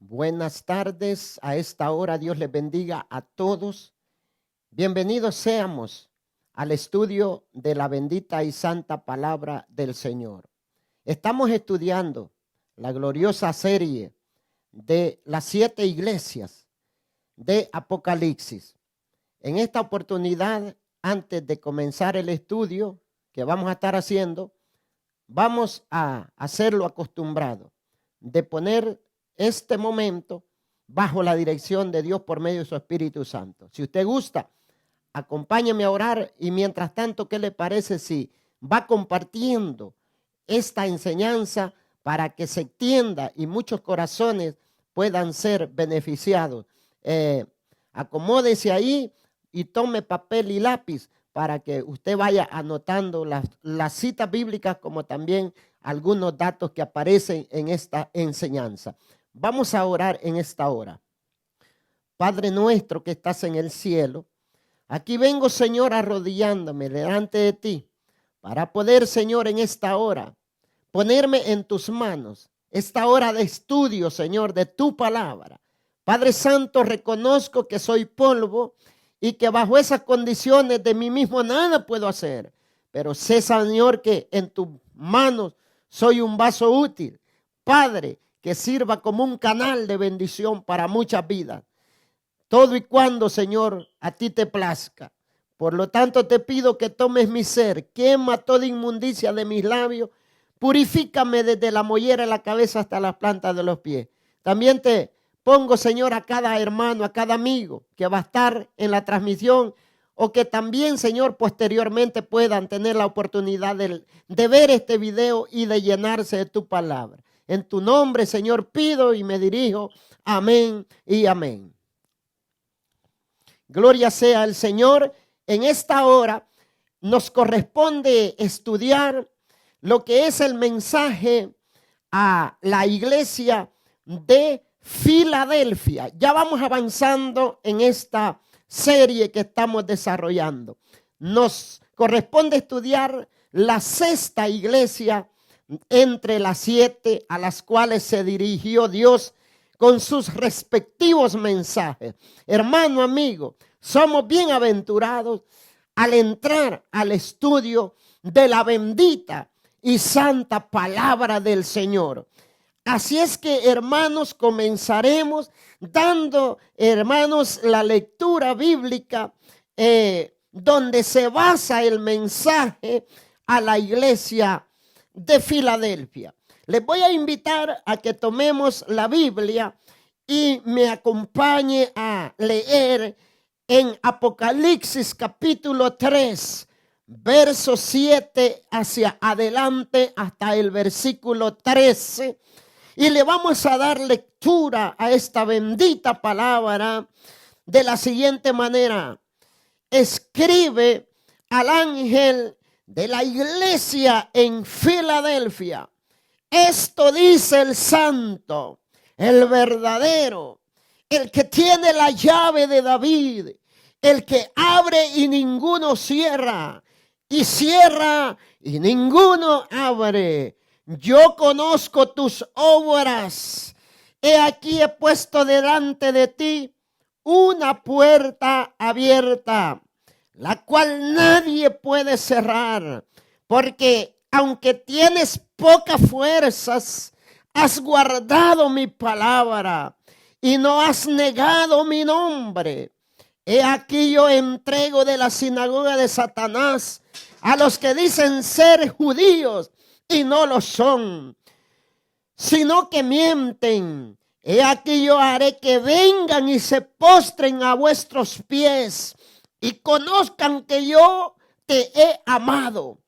Buenas tardes, a esta hora Dios les bendiga a todos. Bienvenidos seamos al estudio de la bendita y santa palabra del Señor. Estamos estudiando la gloriosa serie de las 7 iglesias de Apocalipsis. En esta oportunidad, antes de comenzar el estudio que vamos a estar haciendo, vamos a hacerlo acostumbrado, de poner este momento bajo la dirección de Dios por medio de su Espíritu Santo. Si usted gusta, acompáñeme a orar y mientras tanto, ¿qué le parece si va compartiendo esta enseñanza para que se extienda y muchos corazones puedan ser beneficiados? Acomódese ahí y tome papel y lápiz para que usted vaya anotando las citas bíblicas como también algunos datos que aparecen en esta enseñanza. Vamos a orar en esta hora. Padre nuestro que estás en el cielo, aquí vengo, Señor, arrodillándome delante de ti para poder, Señor, en esta hora ponerme en tus manos, esta hora de estudio, Señor, de tu palabra. Padre Santo, reconozco que soy polvo y que bajo esas condiciones de mí mismo nada puedo hacer, pero sé, Señor, que en tus manos soy un vaso útil, Padre, que sirva como un canal de bendición para muchas vidas. Todo y cuando, Señor, a ti te plazca. Por lo tanto, te pido que tomes mi ser, quema toda inmundicia de mis labios, purifícame desde la mollera de la cabeza hasta las plantas de los pies. También te pongo, Señor, a cada hermano, a cada amigo que va a estar en la transmisión o que también, Señor, posteriormente puedan tener la oportunidad de ver este video y de llenarse de tu palabra. En tu nombre, Señor, pido y me dirijo. Amén y amén. Gloria sea al Señor. En esta hora nos corresponde estudiar lo que es el mensaje a la iglesia de Filadelfia. Ya vamos avanzando en esta serie que estamos desarrollando. Nos corresponde estudiar la 6ª iglesia entre las 7 a las cuales se dirigió Dios con sus respectivos mensajes. Hermano, amigo, somos bienaventurados al entrar al estudio de la bendita y santa palabra del Señor. Así es que, hermanos, comenzaremos dando, hermanos, la lectura bíblica donde se basa el mensaje a la iglesia de Filadelfia. Les voy a invitar a que tomemos la Biblia y me acompañe a leer en Apocalipsis capítulo 3, verso 7 hacia adelante hasta el versículo 13. Y le vamos a dar lectura a esta bendita palabra de la siguiente manera. Escribe al ángel de la iglesia en Filadelfia. Esto dice el santo, el verdadero, el que tiene la llave de David, el que abre y ninguno cierra, y cierra y ninguno abre. Yo conozco tus obras. He aquí he puesto delante de ti una puerta abierta, la cual nadie puede cerrar, porque aunque tienes pocas fuerzas, has guardado mi palabra y no has negado mi nombre. He aquí yo entrego de la sinagoga de Satanás a los que dicen ser judíos y no lo son, sino que mienten. He aquí yo haré que vengan y se postren a vuestros pies y conozcan que yo te he amado.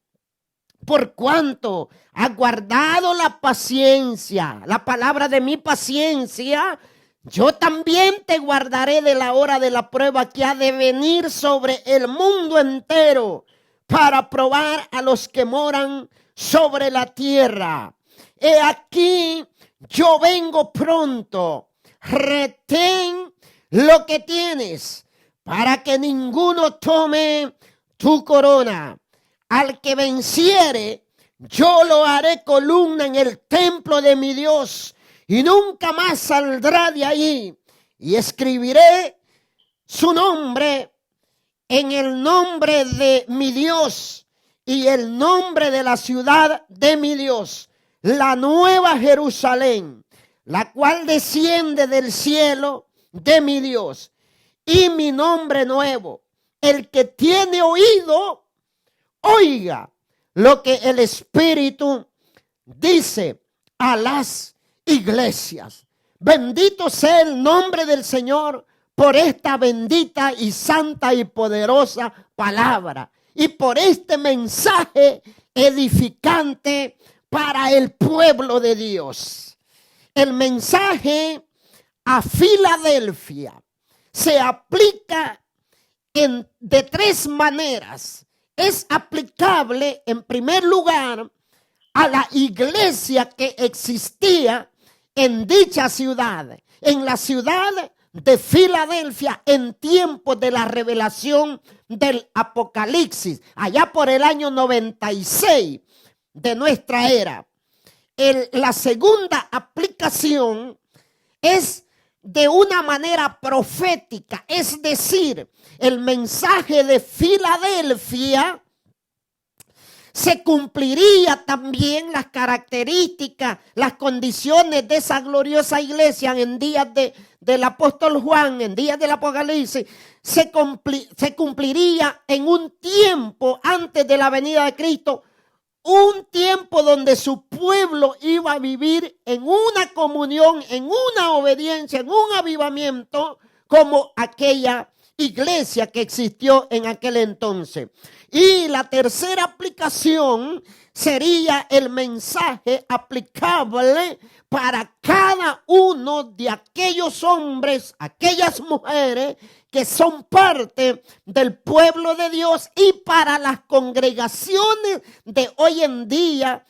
Por cuanto has guardado la paciencia, la palabra de mi paciencia, yo también te guardaré de la hora de la prueba que ha de venir sobre el mundo entero para probar a los que moran sobre la tierra. He aquí, yo vengo pronto. Retén lo que tienes para que ninguno tome tu corona. Al que venciere, yo lo haré columna en el templo de mi Dios y nunca más saldrá de allí. Y escribiré su nombre en el nombre de mi Dios y el nombre de la ciudad de mi Dios, la nueva Jerusalén, la cual desciende del cielo de mi Dios, y mi nombre nuevo. El que tiene oído, oiga lo que el Espíritu dice a las iglesias. Bendito sea el nombre del Señor por esta bendita y santa y poderosa palabra y por este mensaje edificante para el pueblo de Dios. El mensaje a Filadelfia se aplica de tres maneras. Es aplicable en primer lugar a la iglesia que existía en dicha ciudad, en la ciudad de Filadelfia, en tiempos de la revelación del Apocalipsis, allá por el año 96 de nuestra era. La segunda aplicación es de una manera profética, es decir, el mensaje de Filadelfia se cumpliría también las características, las condiciones de esa gloriosa iglesia en días del apóstol Juan, en días del Apocalipsis, se cumpliría en un tiempo antes de la venida de Cristo, un tiempo donde su pueblo iba a vivir en una comunión, en una obediencia, en un avivamiento, como aquella iglesia que existió en aquel entonces. Y la tercera aplicación sería el mensaje aplicable para cada uno de aquellos hombres, aquellas mujeres que son parte del pueblo de Dios y para las congregaciones de hoy en día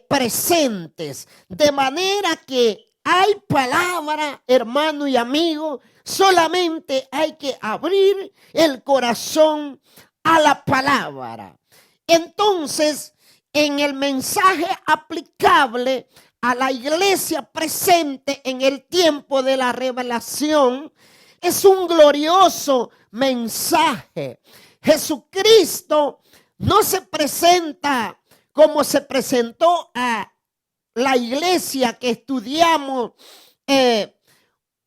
presentes. De manera que hay palabra, hermano y amigo, solamente hay que abrir el corazón a la palabra. Entonces, en el mensaje aplicable a la iglesia presente en el tiempo de la revelación, es un glorioso mensaje. Jesucristo no se presenta como se presentó a la iglesia que estudiamos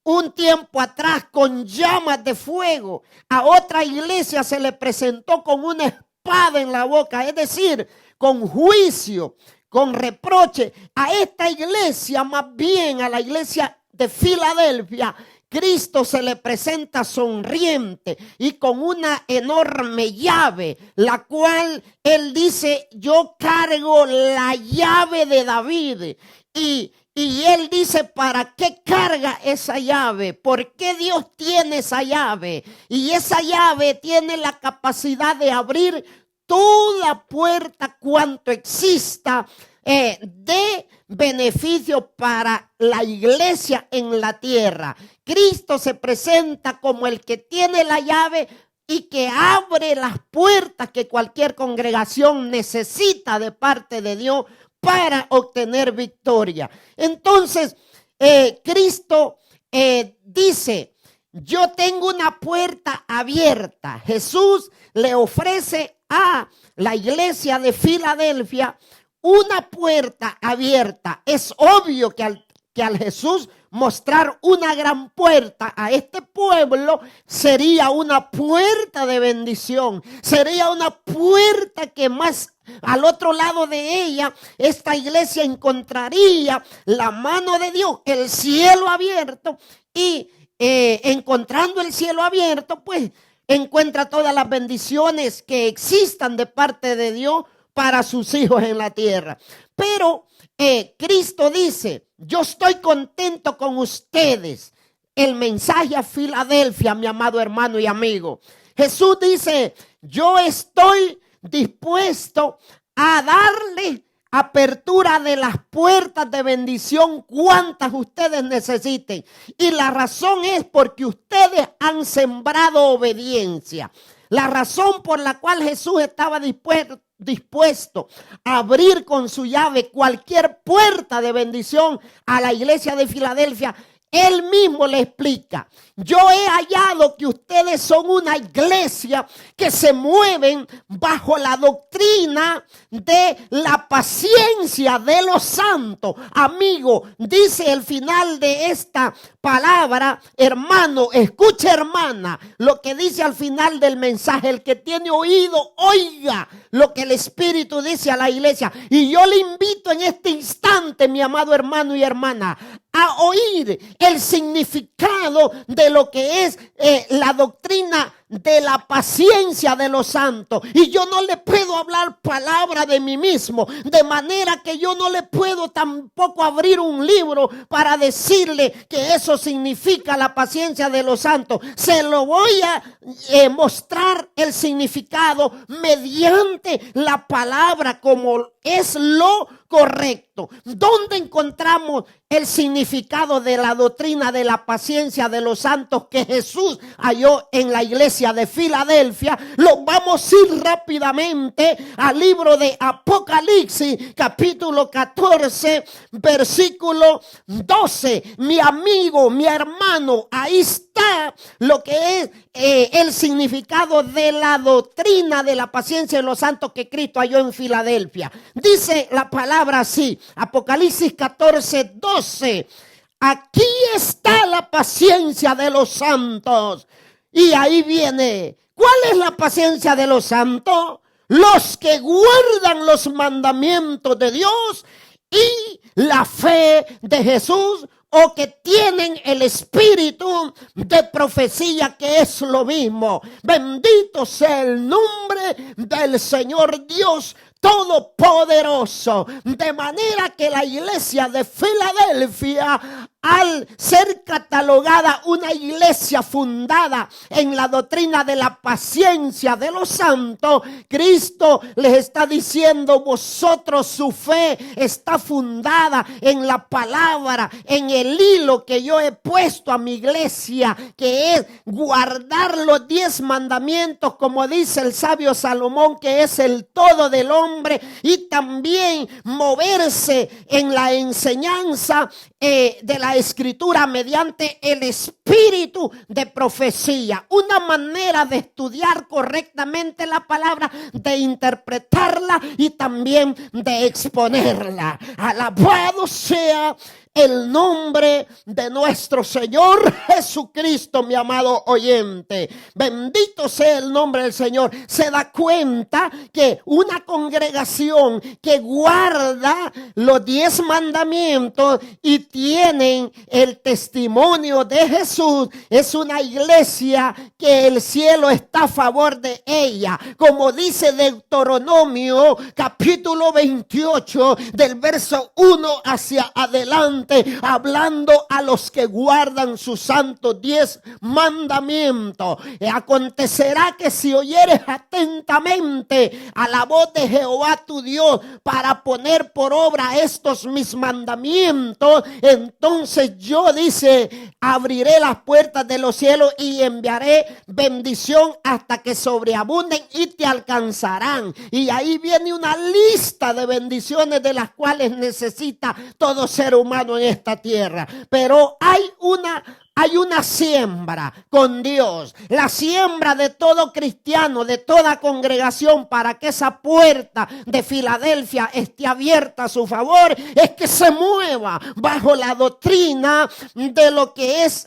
un tiempo atrás con llamas de fuego. A otra iglesia se le presentó con una espada en la boca, es decir, con juicio, con reproche. A esta iglesia, más bien a la iglesia de Filadelfia, Cristo se le presenta sonriente y con una enorme llave, la cual él dice: yo cargo la llave de David. Y él dice: ¿para qué carga esa llave? ¿Por qué Dios tiene esa llave? Y esa llave tiene la capacidad de abrir toda puerta cuanto exista de beneficio para la iglesia en la tierra. Cristo se presenta como el que tiene la llave y que abre las puertas que cualquier congregación necesita de parte de Dios para obtener victoria. Entonces, Cristo dice: yo tengo una puerta abierta. Jesús le ofrece a la iglesia de Filadelfia una puerta abierta. Es obvio que al Jesús mostrar una gran puerta a este pueblo, sería una puerta de bendición, sería una puerta que más al otro lado de ella, esta iglesia encontraría la mano de Dios, el cielo abierto, y encontrando el cielo abierto, pues encuentra todas las bendiciones que existan de parte de Dios para sus hijos en la tierra. Pero Cristo dice: yo estoy contento con ustedes. El mensaje a Filadelfia, mi amado hermano y amigo. Jesús dice: yo estoy dispuesto a darle apertura de las puertas de bendición cuantas ustedes necesiten. Y la razón es porque ustedes han sembrado obediencia. La razón por la cual Jesús estaba dispuesto dispuesto a abrir con su llave cualquier puerta de bendición a la iglesia de Filadelfia, él mismo le explica: yo he hallado que ustedes son una iglesia que se mueven bajo la doctrina de la paciencia de los santos. Amigo, dice el final de esta palabra, hermano, escucha, hermana, lo que dice al final del mensaje. El que tiene oído, oiga lo que el Espíritu dice a la iglesia. Y yo le invito en este instante, mi amado hermano y hermana, a oír el significado de lo que es la doctrina de la paciencia de los santos. Y yo no le puedo hablar palabra de mí mismo, de manera que yo no le puedo tampoco abrir un libro para decirle que eso significa la paciencia de los santos. Se lo voy a mostrar el significado mediante la palabra, como es lo correcto. ¿Dónde encontramos el significado de la doctrina de la paciencia de los santos que Jesús halló en la iglesia de Filadelfia? Lo vamos a ir rápidamente al libro de Apocalipsis, capítulo 14, versículo 12. Mi amigo, mi hermano, ahí está lo que es el significado de la doctrina de la paciencia de los santos que Cristo halló en Filadelfia. Dice la palabra así, Apocalipsis 14, 12. Aquí está la paciencia de los santos. Y ahí viene, ¿cuál es la paciencia de los santos? Los que guardan los mandamientos de Dios y la fe de Jesús, o que tienen el espíritu de profecía, que es lo mismo. Bendito sea el nombre del Señor Dios Todopoderoso. De manera que la iglesia de Filadelfia, al ser catalogada una iglesia fundada en la doctrina de la paciencia de los santos, Cristo les está diciendo: vosotros, su fe está fundada en la palabra, en el hilo que yo he puesto a mi iglesia, que es guardar los 10 mandamientos, como dice el sabio Salomón, que es el todo del hombre, y también moverse en la enseñanza de la escritura mediante el espíritu de profecía. Una manera de estudiar correctamente la palabra, de interpretarla y también de exponerla. Alabado sea el nombre de nuestro Señor Jesucristo, mi amado oyente. Bendito sea el nombre del Señor. Se da cuenta que una congregación que guarda los 10 mandamientos y tienen el testimonio de Jesús es una iglesia que el cielo está a favor de ella. Como dice Deuteronomio capítulo 28 del verso 1 hacia adelante, hablando a los que guardan sus santos 10 mandamientos. Acontecerá que si oyeres atentamente a la voz de Jehová tu Dios para poner por obra estos mis mandamientos, entonces yo, dice, abriré las puertas de los cielos y enviaré bendición hasta que sobreabunden y te alcanzarán. Y ahí viene una lista de bendiciones de las cuales necesita todo ser humano en esta tierra. Pero hay una siembra con Dios, la siembra de todo cristiano, de toda congregación, para que esa puerta de Filadelfia esté abierta a su favor, es que se mueva bajo la doctrina de lo que es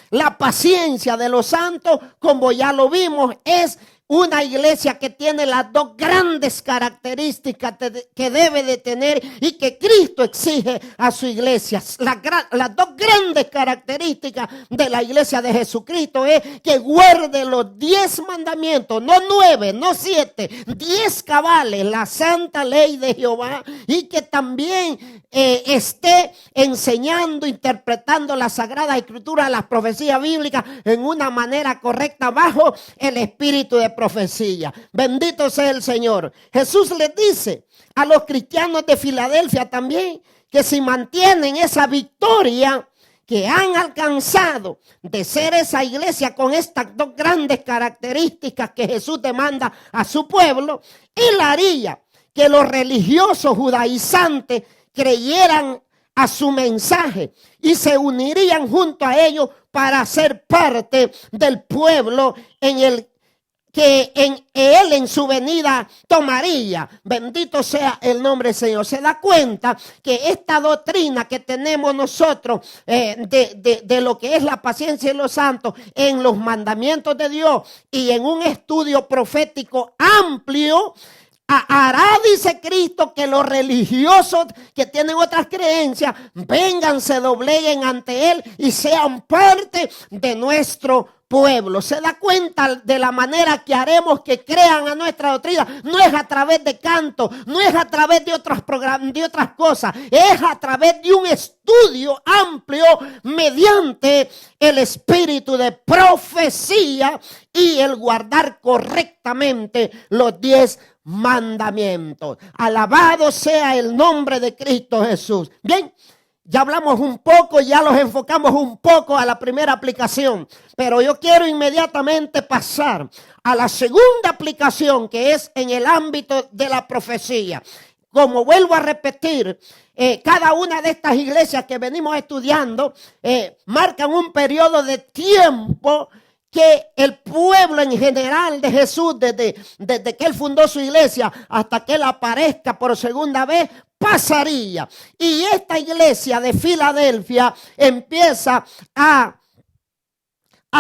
la paciencia de los santos. Como ya lo vimos, es una iglesia que tiene las 2 grandes características que debe de tener y que Cristo exige a su iglesia. Las 2 grandes características de la iglesia de Jesucristo es que guarde los 10 mandamientos, no 9, no 7, 10 cabales, la santa ley de Jehová, y que también esté enseñando, interpretando la Sagrada Escritura, las profecías bíblicas en una manera correcta bajo el espíritu de profecía. Bendito sea el Señor. Jesús les dice a los cristianos de Filadelfia también que si mantienen esa victoria que han alcanzado de ser esa iglesia con estas dos grandes características que Jesús demanda a su pueblo, Él haría que los religiosos judaizantes creyeran a su mensaje y se unirían junto a ellos para ser parte del pueblo en el que Él en su venida tomaría. Bendito sea el nombre del Señor. Se da cuenta que esta doctrina que tenemos nosotros de lo que es la paciencia de los santos en los mandamientos de Dios y en un estudio profético amplio, hará, dice Cristo, que los religiosos que tienen otras creencias vengan, se dobleguen ante Él y sean parte de nuestro pueblo. Se da cuenta de la manera que haremos que crean a nuestra doctrina. No es a través de canto, no es a través de otras cosas, es a través de un estudio amplio mediante el espíritu de profecía y el guardar correctamente los 10 mandamientos. Alabado sea el nombre de Cristo Jesús. Bien, ya hablamos un poco, ya los enfocamos un poco a la primera aplicación, pero yo quiero inmediatamente pasar a la segunda aplicación, que es en el ámbito de la profecía. Como vuelvo a repetir, cada una de estas iglesias que venimos estudiando marcan un periodo de tiempo que el pueblo en general de Jesús, desde que Él fundó su iglesia hasta que Él aparezca por segunda vez, pasaría. Y esta iglesia de Filadelfia empieza a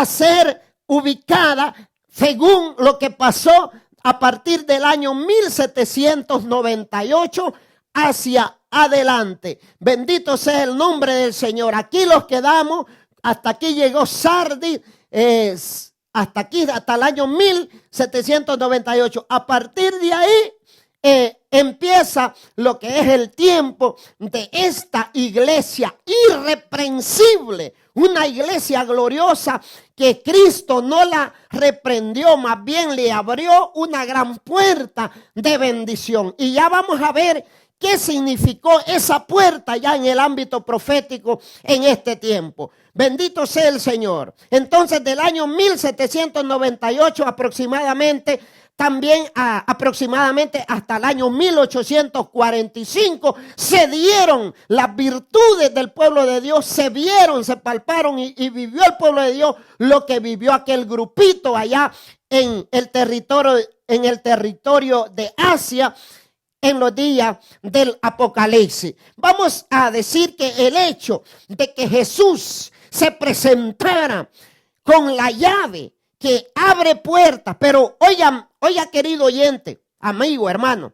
ser ubicada según lo que pasó a partir del año 1798 hacia adelante. Bendito sea el nombre del Señor. Aquí los quedamos, hasta aquí llegó Sardis. Hasta el año 1798. A partir de ahí empieza lo que es el tiempo de esta iglesia irreprensible, una iglesia gloriosa que Cristo no la reprendió, más bien le abrió una gran puerta de bendición. Y ya vamos a ver qué significó esa puerta ya en el ámbito profético en este tiempo. Bendito sea el Señor. Entonces, del año 1798 aproximadamente, también aproximadamente hasta el año 1845, se dieron las virtudes del pueblo de Dios, se vieron, se palparon y vivió el pueblo de Dios lo que vivió aquel grupito allá en el territorio de Asia, en los días del Apocalipsis. Vamos a decir que el hecho de que Jesús se presentara con la llave que abre puertas, pero oiga querido oyente, amigo, hermano,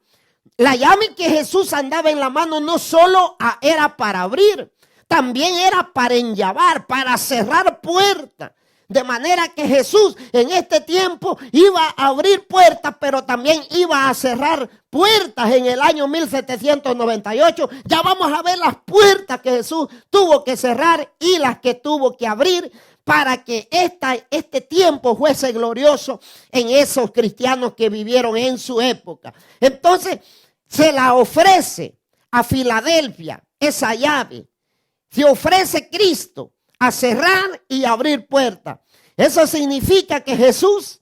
la llave que Jesús andaba en la mano no solo era para abrir, también era para enllavar, para cerrar puertas. De manera que Jesús en este tiempo iba a abrir puertas, pero también iba a cerrar puertas en el año 1798. Ya vamos a ver las puertas que Jesús tuvo que cerrar y las que tuvo que abrir para que este tiempo fuese glorioso en esos cristianos que vivieron en su época. Entonces se la ofrece a Filadelfia esa llave. Se ofrece Cristo a cerrar y abrir puertas. Eso significa que Jesús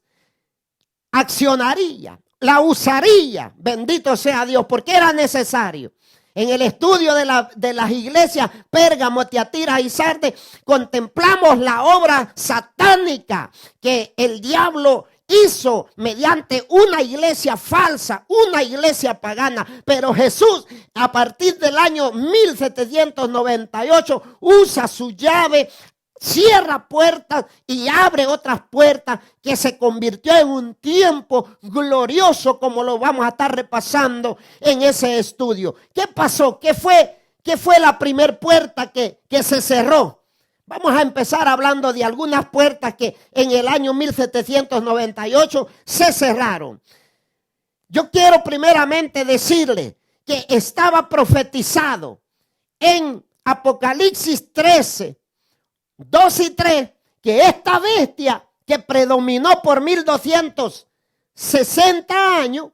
accionaría, la usaría, bendito sea Dios, porque era necesario. En el estudio de las iglesias Pérgamo, Tiatira y Sardes, contemplamos la obra satánica que el diablo hizo mediante una iglesia falsa, una iglesia pagana. Pero Jesús, a partir del año 1798, usa su llave, cierra puertas y abre otras puertas, que se convirtió en un tiempo glorioso, como lo vamos a estar repasando en ese estudio. ¿Qué pasó? ¿Qué fue la primer puerta que se cerró? Vamos a empezar hablando de algunas puertas que en el año 1798 se cerraron. Yo quiero primeramente decirle que estaba profetizado en Apocalipsis 13, 2 y 3, que esta bestia que predominó por 1260 años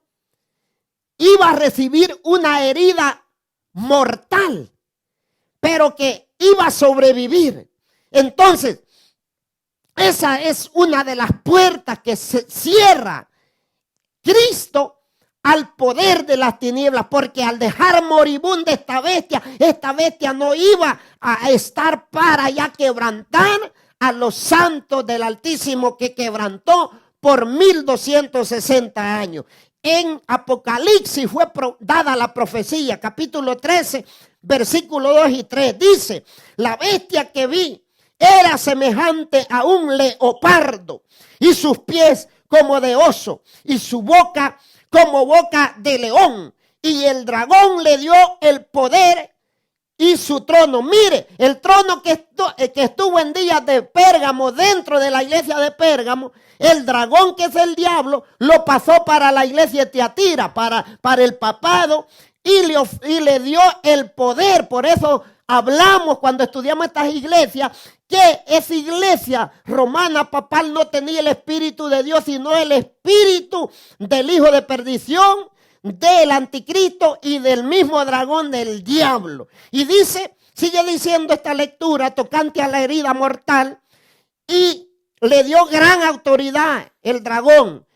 iba a recibir una herida mortal, pero que iba a sobrevivir. Entonces, esa es una de las puertas que se cierra Cristo al poder de las tinieblas, porque al dejar moribunda esta bestia no iba a estar para ya quebrantar a los santos del Altísimo, que quebrantó por 1260 años. En Apocalipsis fue dada la profecía, capítulo 13, versículo 2 y 3. Dice: la bestia que vi era semejante a un leopardo, y sus pies como de oso, y su boca como boca de león. Y el dragón le dio el poder y su trono. Mire, el trono que estuvo en días de Pérgamo, dentro de la iglesia de Pérgamo, el dragón, que es el diablo, lo pasó para la iglesia de Tiatira, para el papado, y le dio el poder. Por eso hablamos cuando estudiamos estas iglesias, que esa iglesia romana papal no tenía el Espíritu de Dios, sino el espíritu del hijo de perdición, del anticristo y del mismo dragón, del diablo. Y dice, sigue diciendo esta lectura tocante a la herida mortal: y le dio gran autoridad el dragón.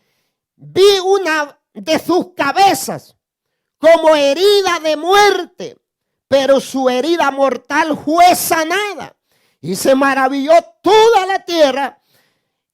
Vi una de sus cabezas como herida de muerte, pero su herida mortal fue sanada. Y se maravilló toda la tierra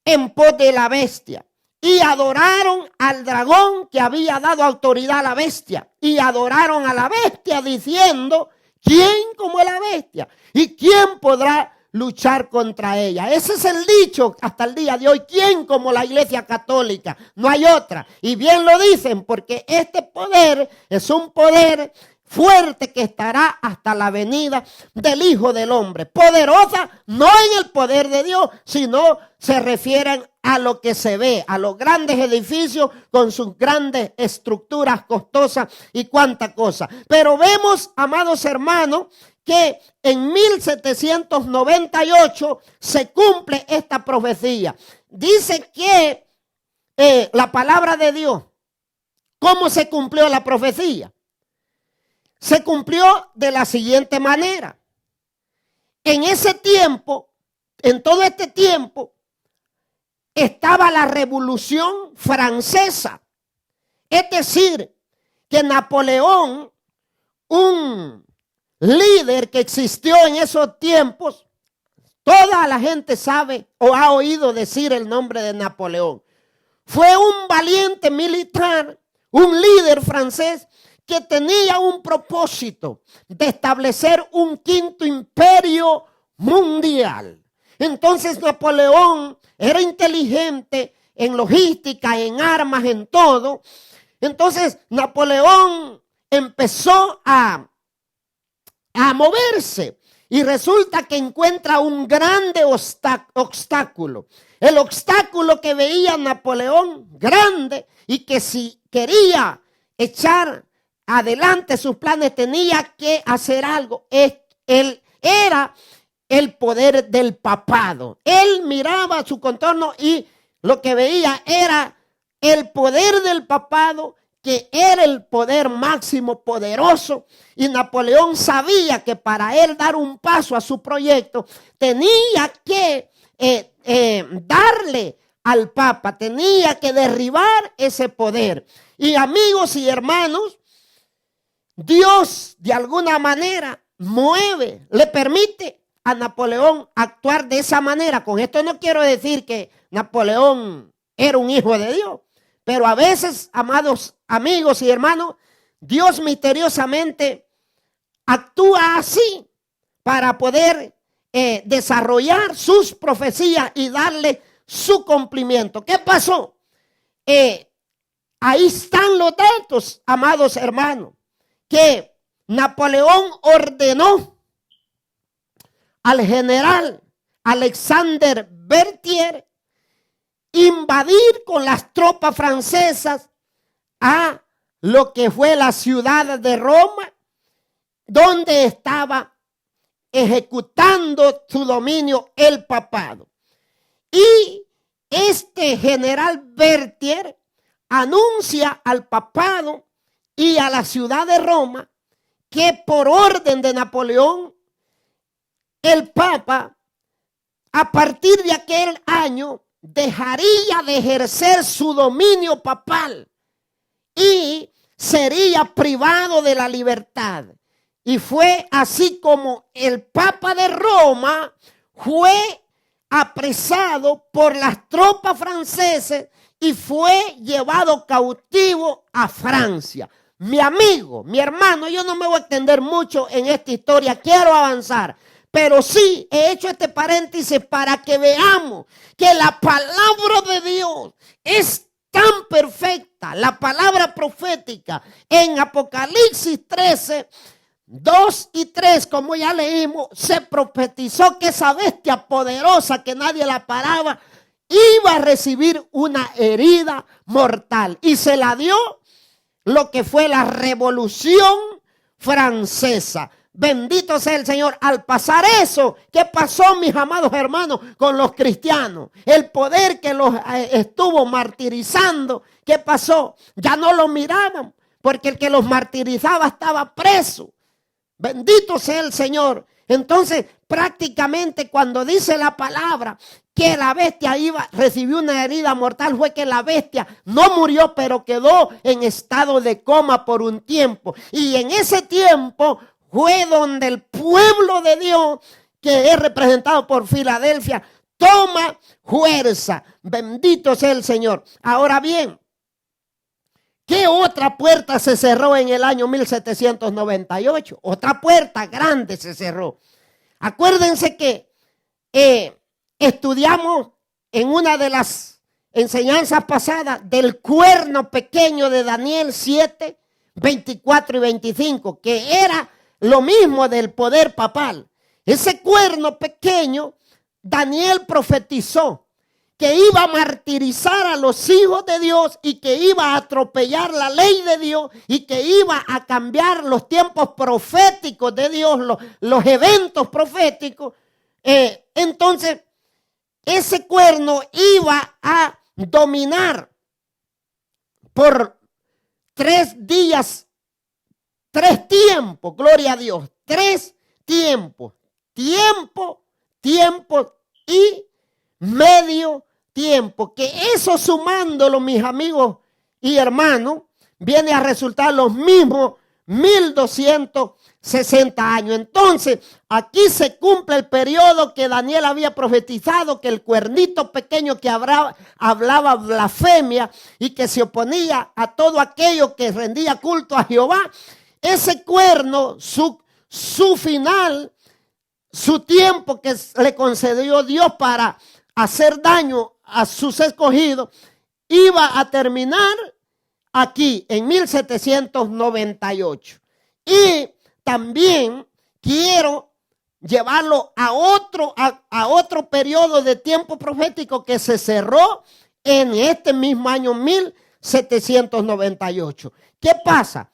en pos de la bestia. Y adoraron al dragón, que había dado autoridad a la bestia. Y adoraron a la bestia, diciendo: ¿quién como la bestia? ¿Y quién podrá luchar contra ella? Ese es el dicho hasta el día de hoy. ¿Quién como la iglesia católica? No hay otra. Y bien lo dicen, porque este poder es un poder fuerte que estará hasta la venida del Hijo del Hombre. Poderosa no en el poder de Dios, sino se refieren a lo que se ve, a los grandes edificios con sus grandes estructuras costosas y cuánta cosa. Pero vemos, amados hermanos, que en 1798 se cumple esta profecía. Dice que la palabra de Dios, ¿cómo se cumplió la profecía? Se cumplió de la siguiente manera. En ese tiempo, en todo este tiempo, estaba la Revolución Francesa. Es decir, que Napoleón, un líder que existió en esos tiempos, toda la gente sabe o ha oído decir el nombre de Napoleón. Fue un valiente militar, un líder francés que tenía un propósito de establecer un quinto imperio mundial. Entonces Napoleón era inteligente en logística, en armas, en todo. Entonces Napoleón empezó a moverse y resulta que encuentra un grande obstáculo. El obstáculo que veía Napoleón grande, y que si quería echar adelante sus planes tenía que hacer algo. Él era el poder del papado. Él miraba su contorno y lo que veía era el poder del papado, que era el poder máximo poderoso. Y Napoleón sabía que para él dar un paso a su proyecto tenía que darle al Papa, tenía que derribar ese poder. Y amigos y hermanos, Dios de alguna manera mueve, le permite a Napoleón actuar de esa manera. Con esto no quiero decir que Napoleón era un hijo de Dios, pero a veces, amados amigos y hermanos, Dios misteriosamente actúa así para poder desarrollar sus profecías y darle su cumplimiento. ¿Qué pasó? Ahí están los datos, amados hermanos, que Napoleón ordenó al general Alexander Berthier invadir con las tropas francesas a lo que fue la ciudad de Roma, donde estaba ejecutando su dominio el papado. Y este general Berthier anuncia al papado y a la ciudad de Roma que por orden de Napoleón, el Papa a partir de aquel año dejaría de ejercer su dominio papal y sería privado de la libertad. Y fue así como el Papa de Roma fue apresado por las tropas francesas y fue llevado cautivo a Francia. Mi amigo, mi hermano, yo no me voy a extender mucho en esta historia, quiero avanzar. Pero sí he hecho este paréntesis para que veamos que la palabra de Dios es tan perfecta, la palabra profética en Apocalipsis 13, 2 y 3, como ya leímos, se profetizó que esa bestia poderosa que nadie la paraba iba a recibir una herida mortal. Y se la dio lo que fue la Revolución Francesa. Bendito sea el Señor. Al pasar eso, ¿qué pasó, mis amados hermanos, con los cristianos? El poder que los estuvo martirizando, ¿qué pasó? Ya no lo miraban, porque el que los martirizaba estaba preso. Bendito sea el Señor. Entonces, prácticamente cuando dice la palabra que la bestia recibió una herida mortal, fue que la bestia no murió, pero quedó en estado de coma por un tiempo. Y en ese tiempo fue donde el pueblo de Dios, que es representado por Filadelfia, toma fuerza. Bendito sea el Señor. Ahora bien, ¿qué otra puerta se cerró en el año 1798? Otra puerta grande se cerró. Acuérdense que estudiamos en una de las enseñanzas pasadas del cuerno pequeño de Daniel 7, 24 y 25, que era lo mismo del poder papal. Ese cuerno pequeño, Daniel profetizó que iba a martirizar a los hijos de Dios y que iba a atropellar la ley de Dios y que iba a cambiar los tiempos proféticos de Dios, los eventos proféticos. Entonces, ese cuerno iba a dominar por 3 días, 3 tiempos, gloria a Dios, 3 tiempos, tiempo y medio tiempo, que eso sumándolo, mis amigos y hermanos, viene a resultar los mismos 1260 años. Entonces, aquí se cumple el periodo que Daniel había profetizado, que el cuernito pequeño que hablaba blasfemia y que se oponía a todo aquello que rendía culto a Jehová, ese cuerno, su final, su tiempo que le concedió Dios para hacer daño a sus escogidos, iba a terminar aquí en 1798. Y también quiero llevarlo a otro periodo de tiempo profético que se cerró en este mismo año 1798. ¿Qué pasa?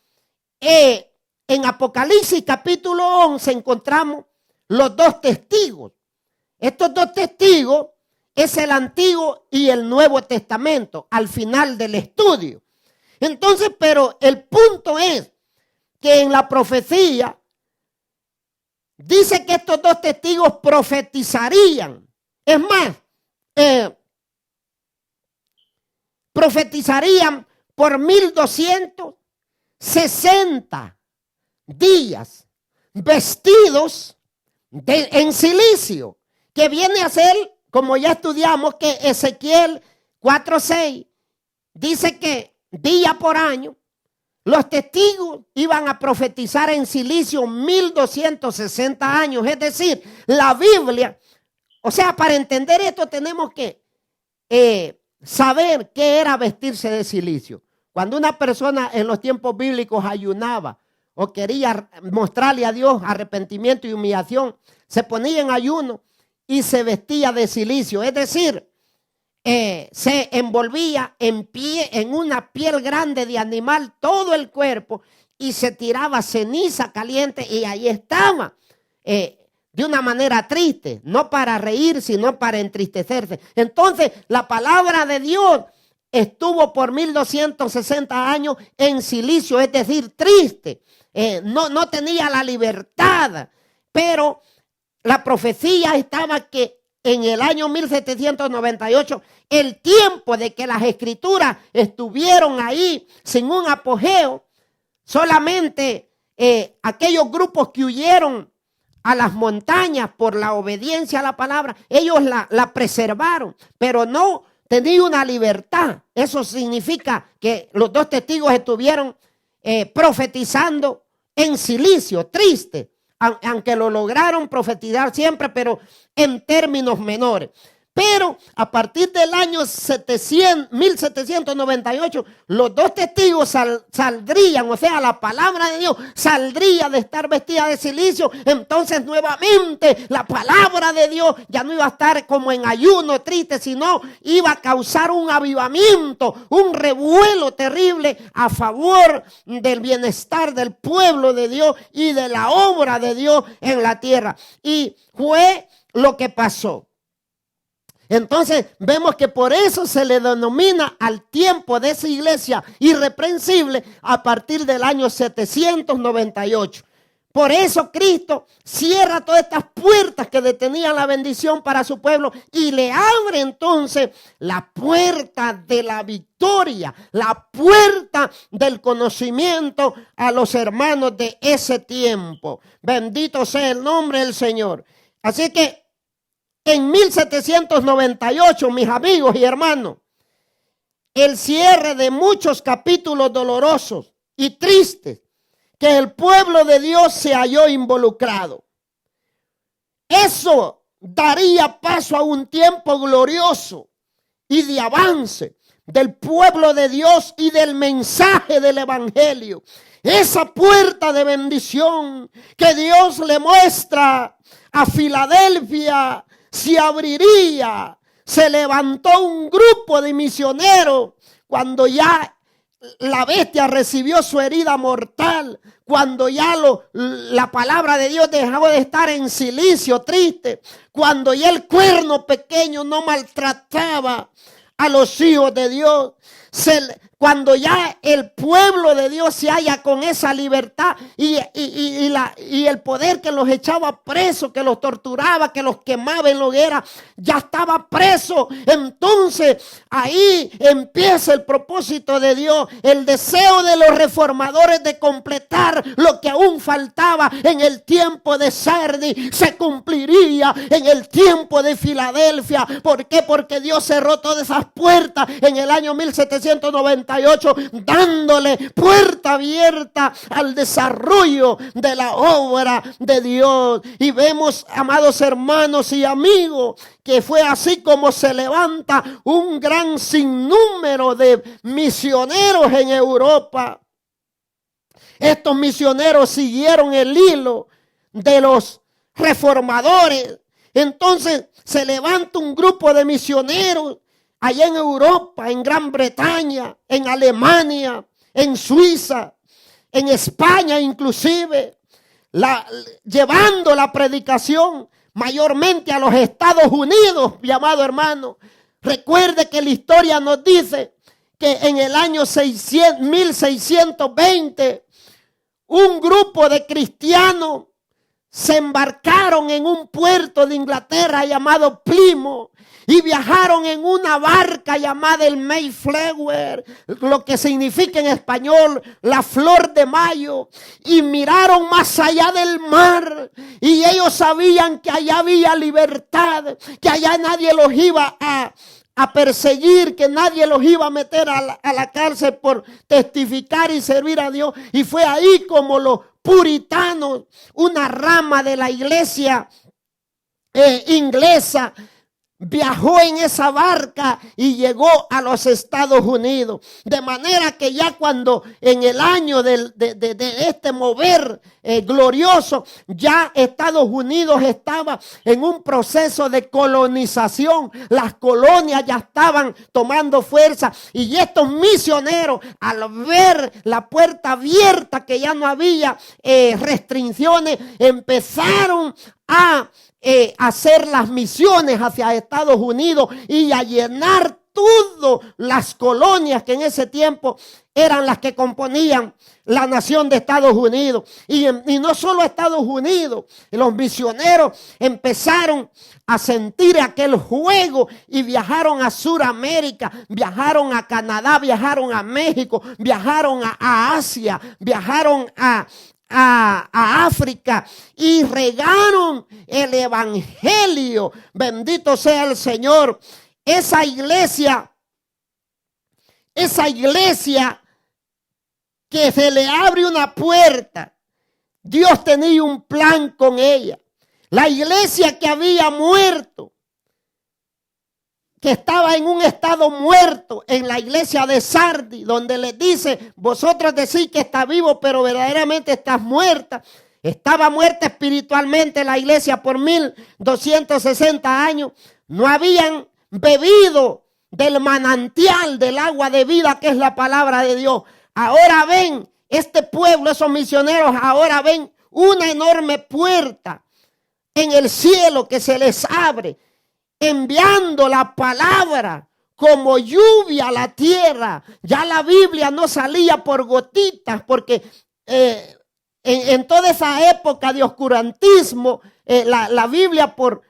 En Apocalipsis capítulo 11 encontramos los 2 testigos. Estos 2 testigos es el Antiguo y el Nuevo Testamento al final del estudio. Entonces, pero el punto es que en la profecía dice que estos 2 testigos profetizarían. Es más, profetizarían por 1260 días vestidos en silicio, que viene a ser, como ya estudiamos, que Ezequiel 4:6 dice que día por año los testigos iban a profetizar en silicio 1260 años. Es decir, la Biblia, o sea, para entender esto tenemos que saber qué era vestirse de silicio. Cuando una persona en los tiempos bíblicos ayunaba o quería mostrarle a Dios arrepentimiento y humillación, se ponía en ayuno y se vestía de silicio. Es decir, se envolvía en una piel grande de animal todo el cuerpo y se tiraba ceniza caliente y ahí estaba de una manera triste, no para reír, sino para entristecerse. Entonces, la palabra de Dios estuvo por 1260 años en silicio, es decir, triste. No tenía la libertad, pero la profecía estaba que en el año 1798, el tiempo de que las escrituras estuvieron ahí sin un apogeo, solamente aquellos grupos que huyeron a las montañas por la obediencia a la palabra, ellos la preservaron, pero no tenía una libertad. Eso significa que los dos testigos estuvieron profetizando en silicio, triste, aunque lo lograron profetizar siempre, pero en términos menores. Pero a partir del año 1798, los dos testigos saldrían, o sea, la palabra de Dios saldría de estar vestida de silicio. Entonces nuevamente la palabra de Dios ya no iba a estar como en ayuno triste, sino iba a causar un avivamiento, un revuelo terrible a favor del bienestar del pueblo de Dios y de la obra de Dios en la tierra. Y fue lo que pasó. Entonces vemos que por eso se le denomina al tiempo de esa iglesia irreprensible a partir del año 798. Por eso Cristo cierra todas estas puertas que detenían la bendición para su pueblo y le abre entonces la puerta de la victoria, la puerta del conocimiento a los hermanos de ese tiempo. Bendito sea el nombre del Señor. Así que en 1798, mis amigos y hermanos, el cierre de muchos capítulos dolorosos y tristes que el pueblo de Dios se halló involucrado. Eso daría paso a un tiempo glorioso y de avance del pueblo de Dios y del mensaje del evangelio. Esa puerta de bendición que Dios le muestra a Filadelfia se abriría. Se levantó un grupo de misioneros cuando ya la bestia recibió su herida mortal, cuando ya la palabra de Dios dejó de estar en silicio triste, cuando ya el cuerno pequeño no maltrataba a los hijos de Dios, cuando ya el pueblo de Dios se halla con esa libertad y el poder que los echaba presos, que los torturaba, que los quemaba en la hoguera, ya estaba preso. Entonces ahí empieza el propósito de Dios, el deseo de los reformadores de completar lo que aún faltaba en el tiempo de Sardis, se cumpliría en el tiempo de Filadelfia. ¿Por qué? Porque Dios cerró todas esas puertas en el año 1798, dándole puerta abierta al desarrollo de la obra de Dios. Y vemos, amados hermanos y amigos, que fue así como se levanta un gran sinnúmero de misioneros en Europa. Estos misioneros siguieron el hilo de los reformadores. Entonces se levanta un grupo de misioneros allá en Europa, en Gran Bretaña, en Alemania, en Suiza, en España inclusive, llevando la predicación mayormente a los Estados Unidos, mi amado hermano. Recuerde que la historia nos dice que en el año 1620, un grupo de cristianos se embarcaron en un puerto de Inglaterra llamado Plymouth y viajaron en una barca llamada el Mayflower, lo que significa en español la flor de mayo, y miraron más allá del mar y ellos sabían que allá había libertad, que allá nadie los iba a perseguir, que nadie los iba a meter a la cárcel por testificar y servir a Dios. Y fue ahí como los puritanos, una rama de la iglesia inglesa, viajó en esa barca y llegó a los Estados Unidos. De manera que ya cuando en el año de este mover glorioso, ya Estados Unidos estaba en un proceso de colonización. Las colonias ya estaban tomando fuerza y estos misioneros, al ver la puerta abierta, que ya no había restricciones, empezaron a hacer las misiones hacia Estados Unidos y a llenar todas las colonias que en ese tiempo eran las que componían la nación de Estados Unidos. Y no solo Estados Unidos, los misioneros empezaron a sentir aquel juego y viajaron a Sudamérica, viajaron a Canadá, viajaron a México, viajaron a Asia, viajaron a África y regaron el evangelio. Bendito sea el Señor. Esa iglesia que se le abre una puerta, Dios tenía un plan con ella. La iglesia que había muerto, que estaba en un estado muerto, en la iglesia de Sardis, donde les dice, vosotros decís que está vivo, pero verdaderamente estás muerta. Estaba muerta espiritualmente la iglesia por 1260 años. No habían bebido del manantial del agua de vida, que es la palabra de Dios. Ahora ven, este pueblo, esos misioneros, ahora ven una enorme puerta en el cielo que se les abre, enviando la palabra como lluvia a la tierra. Ya la Biblia no salía por gotitas, porque en toda esa época de oscurantismo, la Biblia por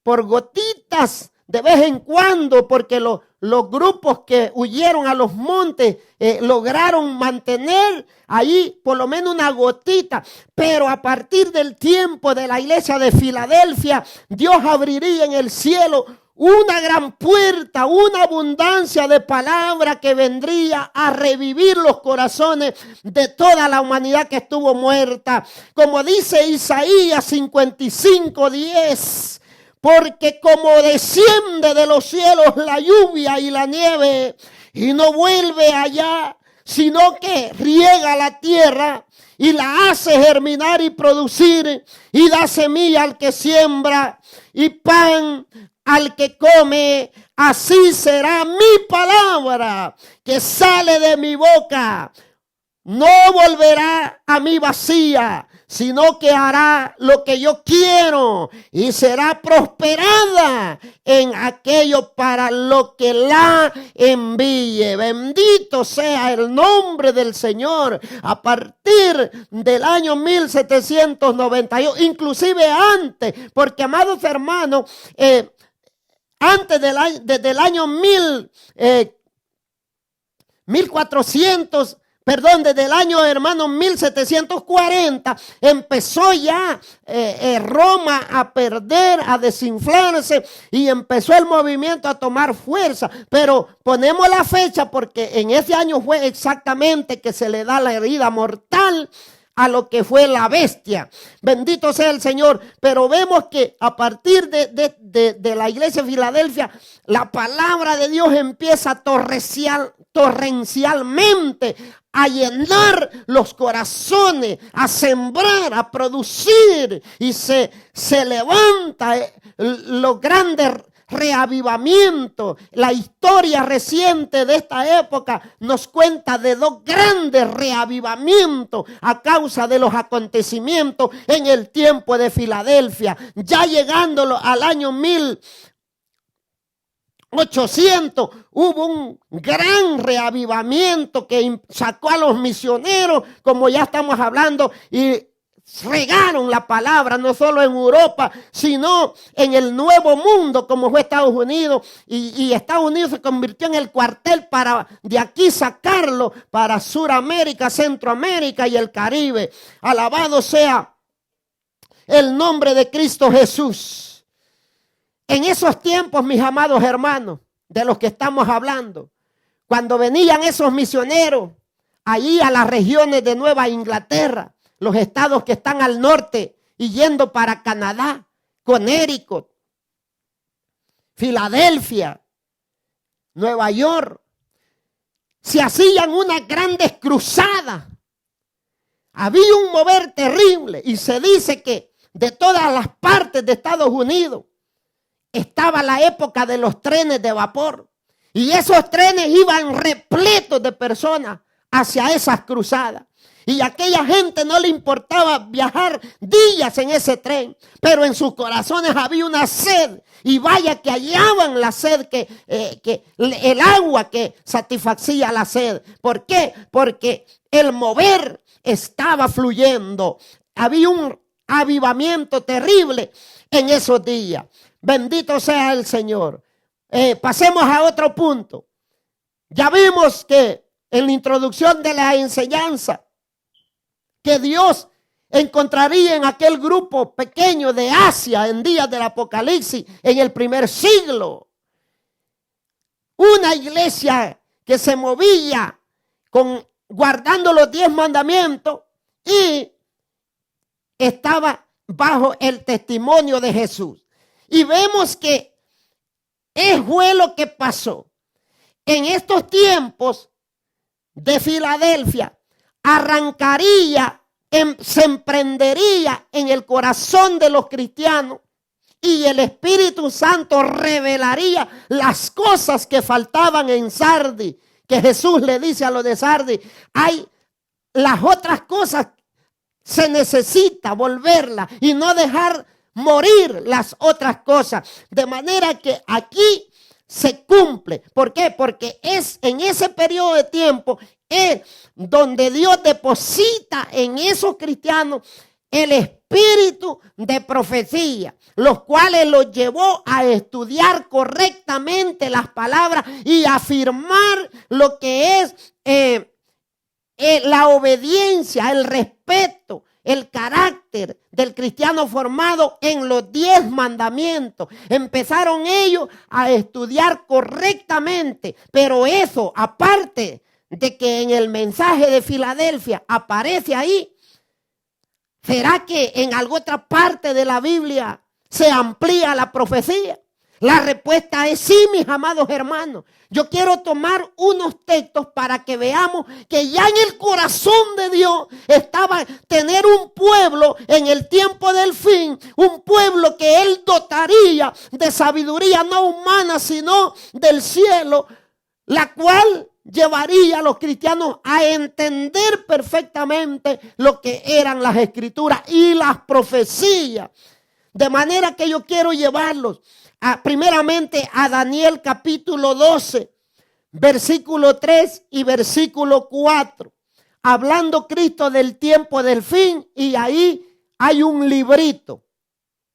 gotitas de vez en cuando, porque los grupos que huyeron a los montes lograron mantener ahí por lo menos una gotita. Pero a partir del tiempo de la iglesia de Filadelfia, Dios abriría en el cielo una gran puerta, una abundancia de palabra que vendría a revivir los corazones de toda la humanidad que estuvo muerta. Como dice Isaías 55:10, porque como desciende de los cielos la lluvia y la nieve y no vuelve allá, sino que riega la tierra y la hace germinar y producir y da semilla al que siembra y pan al que come, así será mi palabra que sale de mi boca. No volverá a mí vacía, sino que hará lo que yo quiero y será prosperada en aquello para lo que la envíe. Bendito sea el nombre del Señor. A partir del año 1792, inclusive antes, porque amados hermanos, antes desde el año 1400, desde el año, hermano, 1740, empezó ya Roma a perder, a desinflarse y empezó el movimiento a tomar fuerza. Pero ponemos la fecha porque en ese año fue exactamente que se le da la herida mortal a lo que fue la bestia. Bendito sea el Señor. Pero vemos que a partir de la iglesia de Filadelfia, la palabra de Dios empieza torrencialmente a llenar los corazones, a sembrar, a producir, y se levanta los grandes reavivamientos. La historia reciente de esta época nos cuenta de dos grandes reavivamientos a causa de los acontecimientos en el tiempo de Filadelfia. Ya llegándolo al año 1800 hubo un gran reavivamiento que sacó a los misioneros, como ya estamos hablando, y regaron la palabra no solo en Europa, sino en el Nuevo Mundo, como fue Estados Unidos. Y Estados Unidos se convirtió en el cuartel para de aquí sacarlo para Sudamérica, Centroamérica y el Caribe. Alabado sea el nombre de Cristo Jesús. En esos tiempos, mis amados hermanos, de los que estamos hablando, cuando venían esos misioneros allí a las regiones de Nueva Inglaterra, los estados que están al norte y yendo para Canadá, Connecticut, Filadelfia, Nueva York, se hacían unas grandes cruzadas. Había un mover terrible y se dice que de todas las partes de Estados Unidos estaba la época de los trenes de vapor. Y esos trenes iban repletos de personas hacia esas cruzadas. Y a aquella gente no le importaba viajar días en ese tren, pero en sus corazones había una sed. Y vaya que hallaban la sed, el agua que satisfacía la sed. ¿Por qué? Porque el mover estaba fluyendo. Había un avivamiento terrible en esos días. Bendito sea el Señor. Pasemos a otro punto. Ya vimos que en la introducción de la enseñanza, que Dios encontraría en aquel grupo pequeño de Asia en días del Apocalipsis, en el primer siglo, una iglesia que se movía guardando los 10 mandamientos y estaba bajo el testimonio de Jesús. Y vemos que fue lo que pasó. En estos tiempos de Filadelfia, se emprendería en el corazón de los cristianos y el Espíritu Santo revelaría las cosas que faltaban en Sardis, que Jesús le dice a los de Sardis, hay las otras cosas, se necesita volverlas y no dejar morir las otras cosas. De manera que aquí se cumple. ¿Por qué? Porque es en ese periodo de tiempo donde Dios deposita en esos cristianos el espíritu de profecía, los cuales los llevó a estudiar correctamente las palabras y afirmar lo que es la obediencia, el respeto, el carácter del cristiano formado en los 10 mandamientos. Empezaron ellos a estudiar correctamente, pero eso, aparte de que en el mensaje de Filadelfia aparece ahí, ¿será que en alguna otra parte de la Biblia se amplía la profecía? La respuesta es sí, mis amados hermanos. Yo quiero tomar unos textos para que veamos que ya en el corazón de Dios estaba tener un pueblo en el tiempo del fin, un pueblo que Él dotaría de sabiduría no humana, sino del cielo, la cual llevaría a los cristianos a entender perfectamente lo que eran las escrituras y las profecías. De manera que yo quiero llevarlos primeramente a Daniel capítulo 12, versículo 3 y versículo 4. Hablando Cristo del tiempo del fin, y ahí hay un librito.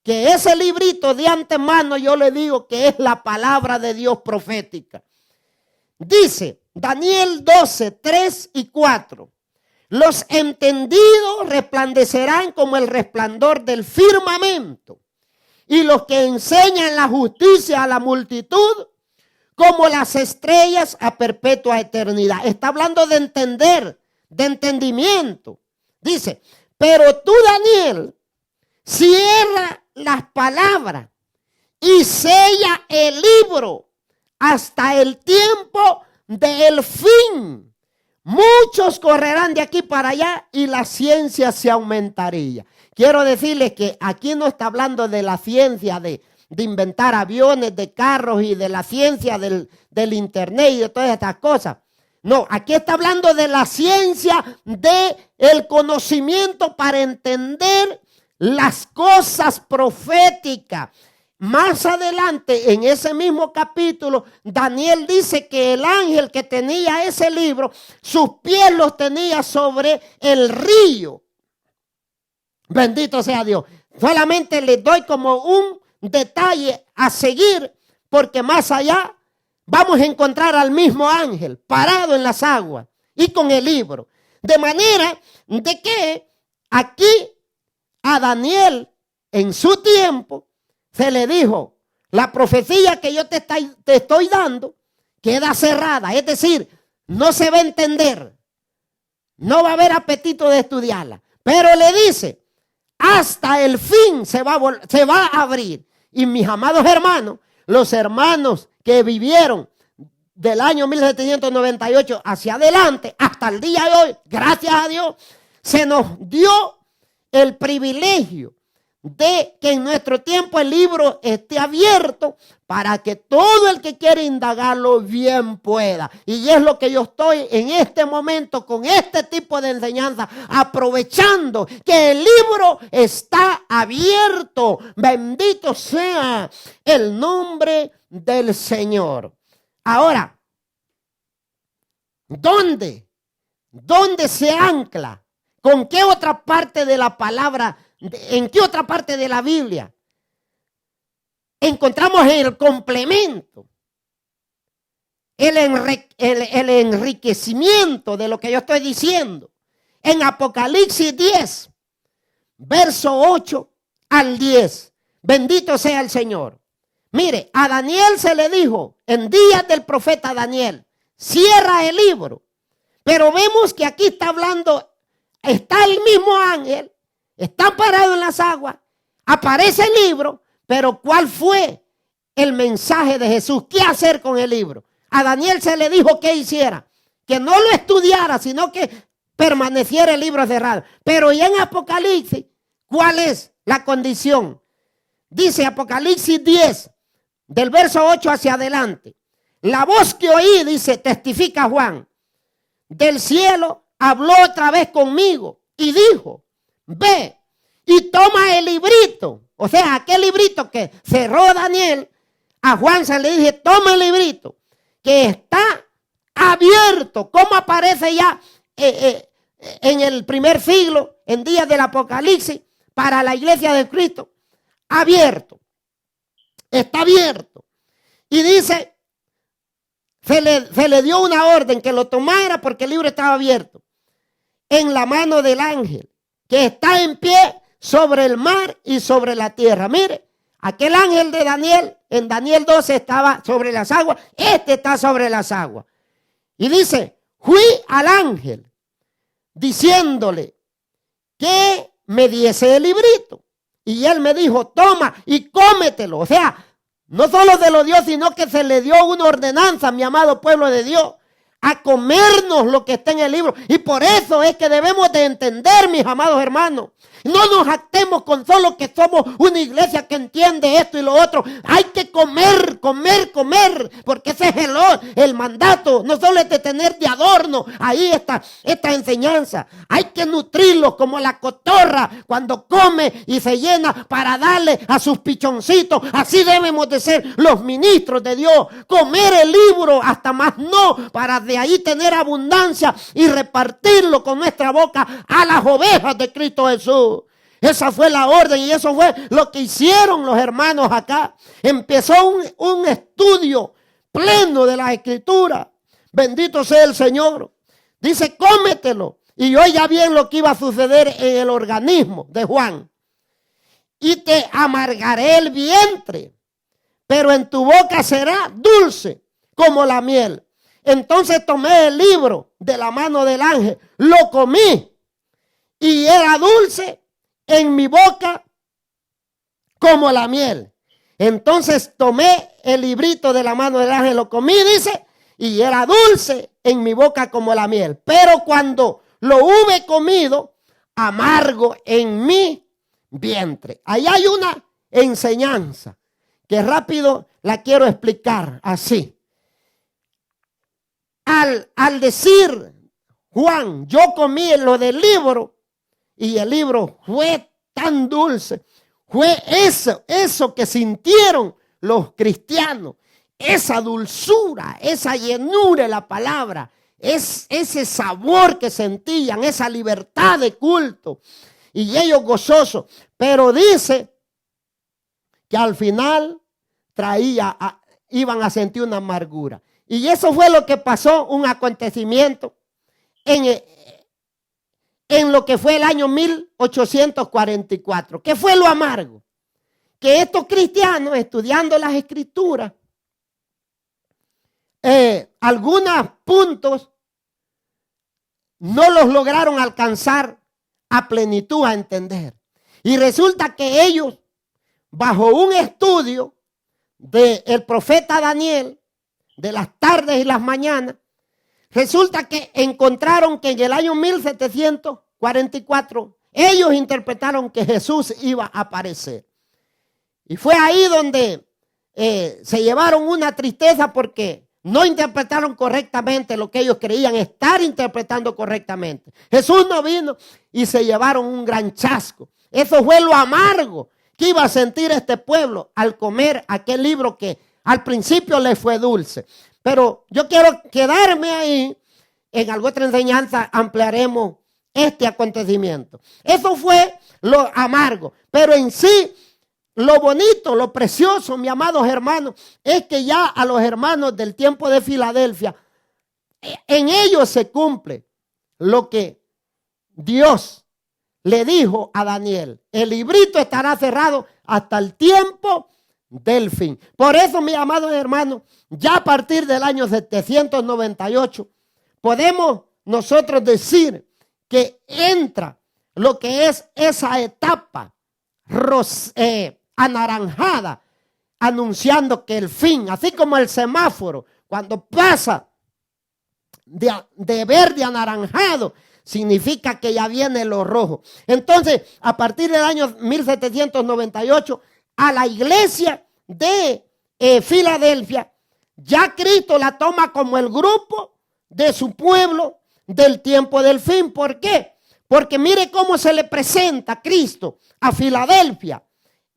Que ese librito de antemano yo le digo que es la palabra de Dios profética. Dice Daniel 12, 3 y 4. Los entendidos resplandecerán como el resplandor del firmamento, y los que enseñan la justicia a la multitud como las estrellas a perpetua eternidad. Está hablando de entender, de entendimiento. Dice, pero tú, Daniel, cierra las palabras y sella el libro hasta el tiempo del fin. Muchos correrán de aquí para allá y la ciencia se aumentaría. Quiero decirles que aquí no está hablando de la ciencia de inventar aviones, de carros y de la ciencia del internet y de todas estas cosas. No, aquí está hablando de la ciencia del conocimiento para entender las cosas proféticas. Más adelante, en ese mismo capítulo, Daniel dice que el ángel que tenía ese libro, sus pies los tenía sobre el río. Bendito sea Dios. Solamente les doy como un detalle a seguir, porque más allá vamos a encontrar al mismo ángel parado en las aguas y con el libro. De manera de que aquí a Daniel en su tiempo se le dijo, la profecía que yo te estoy dando queda cerrada, es decir, no se va a entender, no va a haber apetito de estudiarla, pero le dice, hasta el fin se va a abrir. Y mis amados hermanos, los hermanos que vivieron del año 1798 hacia adelante, hasta el día de hoy, gracias a Dios, se nos dio el privilegio de que en nuestro tiempo el libro esté abierto para que todo el que quiera indagarlo bien pueda. Y es lo que yo estoy en este momento con este tipo de enseñanza, aprovechando que el libro está abierto. Bendito sea el nombre del Señor. Ahora, ¿dónde se ancla? ¿Con qué otra parte de la palabra? ¿En qué otra parte de la Biblia encontramos el complemento, el enriquecimiento de lo que yo estoy diciendo? En Apocalipsis 10, verso 8 al 10. Bendito sea el Señor. Mire, a Daniel se le dijo en días del profeta Daniel, cierra el libro. Pero vemos que aquí está hablando, está el mismo ángel, está parado en las aguas, aparece el libro, pero ¿cuál fue el mensaje de Jesús? ¿Qué hacer con el libro? A Daniel se le dijo que hiciera, que no lo estudiara, sino que permaneciera el libro cerrado. Pero ya en Apocalipsis, ¿cuál es la condición? Dice Apocalipsis 10, del verso 8 hacia adelante. La voz que oí, dice, testifica Juan, del cielo habló otra vez conmigo y dijo, ve y toma el librito. O sea, aquel librito que cerró Daniel, a Juan se le dije, toma el librito que está abierto. ¿Cómo aparece ya en el primer siglo, en días del Apocalipsis, para la iglesia de Cristo? Abierto. Está abierto. Y dice, se le dio una orden que lo tomara porque el libro estaba abierto. En la mano del ángel que está en pie sobre el mar y sobre la tierra. Mire, aquel ángel de Daniel, en Daniel 12 estaba sobre las aguas, este está sobre las aguas. Y dice, fui al ángel diciéndole que me diese el librito. Y él me dijo, toma y cómetelo. O sea, no solo se lo dio, sino que se le dio una ordenanza, mi amado pueblo de Dios, a comernos lo que está en el libro. Y por eso es que debemos de entender, mis amados hermanos, no nos jactemos con solo que somos una iglesia que entiende esto y lo otro. Hay que comer, porque ese es el mandato. No solo es de tener de adorno ahí esta enseñanza. Hay que nutrirlos como la cotorra cuando come y se llena para darle a sus pichoncitos. Así debemos de ser los ministros de Dios. Comer el libro hasta más no, para de ahí tener abundancia y repartirlo con nuestra boca a las ovejas de Cristo Jesús. Esa fue la orden y eso fue lo que hicieron los hermanos acá. Empezó un estudio pleno de la Escritura. Bendito sea el Señor. Dice, cómetelo. Y oiga bien lo que iba a suceder en el organismo de Juan. Y te amargaré el vientre, pero en tu boca será dulce como la miel. Entonces tomé el libro de la mano del ángel, lo comí y era dulce en mi boca como la miel. Entonces tomé el librito de la mano del ángel, lo comí, dice, y era dulce en mi boca como la miel. Pero cuando lo hube comido, amargo en mi vientre. Ahí hay una enseñanza que rápido la quiero explicar así. Al decir Juan, yo comí lo del libro y el libro fue tan dulce, fue eso que sintieron los cristianos, esa dulzura, esa llenura de la palabra, ese sabor que sentían, esa libertad de culto y ellos gozosos. Pero dice que al final iban a sentir una amargura. Y eso fue lo que pasó, un acontecimiento en lo que fue el año 1844. ¿Qué fue lo amargo? Que estos cristianos, estudiando las Escrituras, algunos puntos no los lograron alcanzar a plenitud, a entender. Y resulta que ellos, bajo un estudio del profeta Daniel, de las tardes y las mañanas, resulta que encontraron que en el año 1744 ellos interpretaron que Jesús iba a aparecer. Y fue ahí donde se llevaron una tristeza porque no interpretaron correctamente lo que ellos creían estar interpretando correctamente. Jesús no vino y se llevaron un gran chasco. Eso fue lo amargo que iba a sentir este pueblo al comer aquel libro que al principio les fue dulce. Pero yo quiero quedarme ahí. En alguna otra enseñanza ampliaremos este acontecimiento. Eso fue lo amargo. Pero en sí, lo bonito, lo precioso, mis amados hermanos, es que ya a los hermanos del tiempo de Filadelfia, en ellos se cumple lo que Dios le dijo a Daniel. El librito estará cerrado hasta el tiempo del fin. Por eso, mis amados hermanos, ya a partir del año 798, podemos nosotros decir que entra lo que es esa etapa anaranjada, anunciando que el fin, así como el semáforo, cuando pasa de verde a anaranjado, significa que ya viene lo rojo. Entonces, a partir del año 1798, a la iglesia de Filadelfia, ya Cristo la toma como el grupo de su pueblo del tiempo del fin. ¿Por qué? Porque mire cómo se le presenta Cristo a Filadelfia.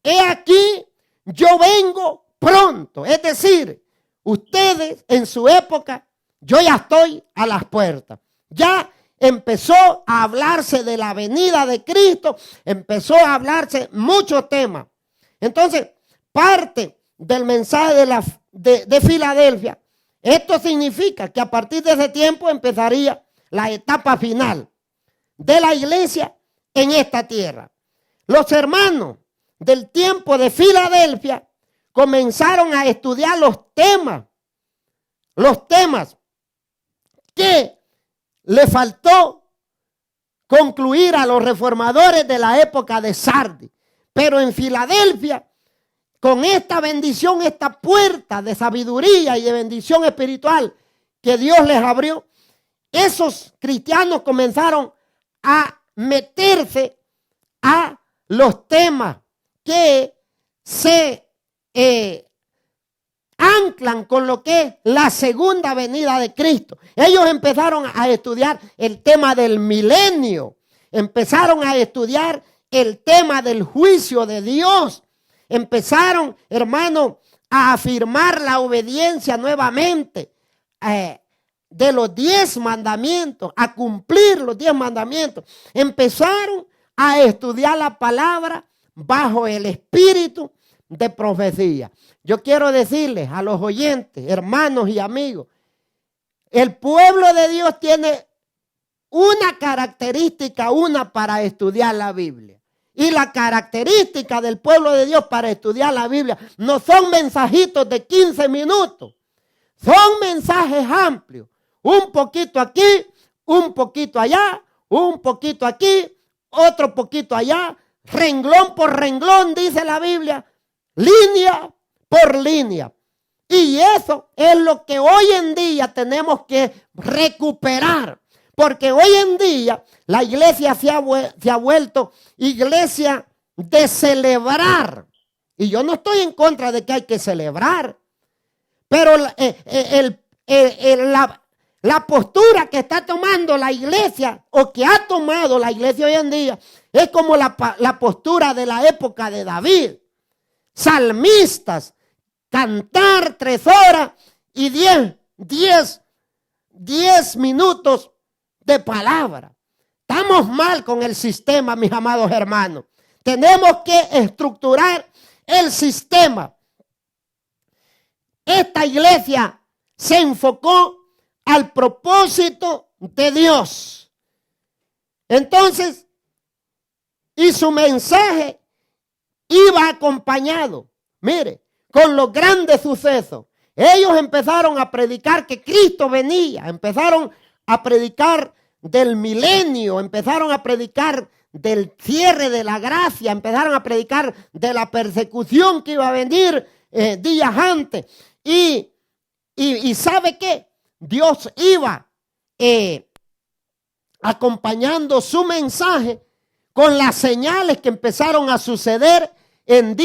He aquí, yo vengo pronto. Es decir, ustedes en su época, yo ya estoy a las puertas. Ya empezó a hablarse de la venida de Cristo, empezó a hablarse muchos temas. Entonces, parte del mensaje de Filadelfia, esto significa que a partir de ese tiempo empezaría la etapa final de la iglesia en esta tierra. Los hermanos del tiempo de Filadelfia comenzaron a estudiar los temas que le faltó concluir a los reformadores de la época de Sardis. Pero en Filadelfia, con esta bendición, esta puerta de sabiduría y de bendición espiritual que Dios les abrió, esos cristianos comenzaron a meterse a los temas que se anclan con lo que es la segunda venida de Cristo. Ellos empezaron a estudiar el tema del milenio, empezaron a estudiar el tema del juicio de Dios, empezaron, hermano, a afirmar la obediencia nuevamente de los 10 mandamientos, a cumplir los 10 mandamientos. Empezaron a estudiar la palabra bajo el espíritu de profecía. Yo quiero decirles a los oyentes, hermanos y amigos, el pueblo de Dios tiene una característica, para estudiar la Biblia. Y la característica del pueblo de Dios para estudiar la Biblia no son mensajitos de 15 minutos, son mensajes amplios. Un poquito aquí, un poquito allá, un poquito aquí, otro poquito allá, renglón por renglón, dice la Biblia, línea por línea. Y eso es lo que hoy en día tenemos que recuperar. Porque hoy en día la iglesia se ha vuelto iglesia de celebrar. Y yo no estoy en contra de que hay que celebrar. Pero la postura que está tomando la iglesia, o que ha tomado la iglesia hoy en día, es como la postura de la época de David. Salmistas, cantar 3 horas y 10 minutos de palabra. Estamos mal con el sistema, mis amados hermanos. Tenemos que estructurar el sistema. Esta iglesia se enfocó al propósito de Dios. Entonces, y su mensaje iba acompañado, mire, con los grandes sucesos. Ellos empezaron a predicar que Cristo venía, empezaron a predicar del milenio, empezaron a predicar del cierre de la gracia, empezaron a predicar de la persecución que iba a venir días antes. Y ¿sabe qué? Dios iba acompañando su mensaje con las señales que empezaron a suceder en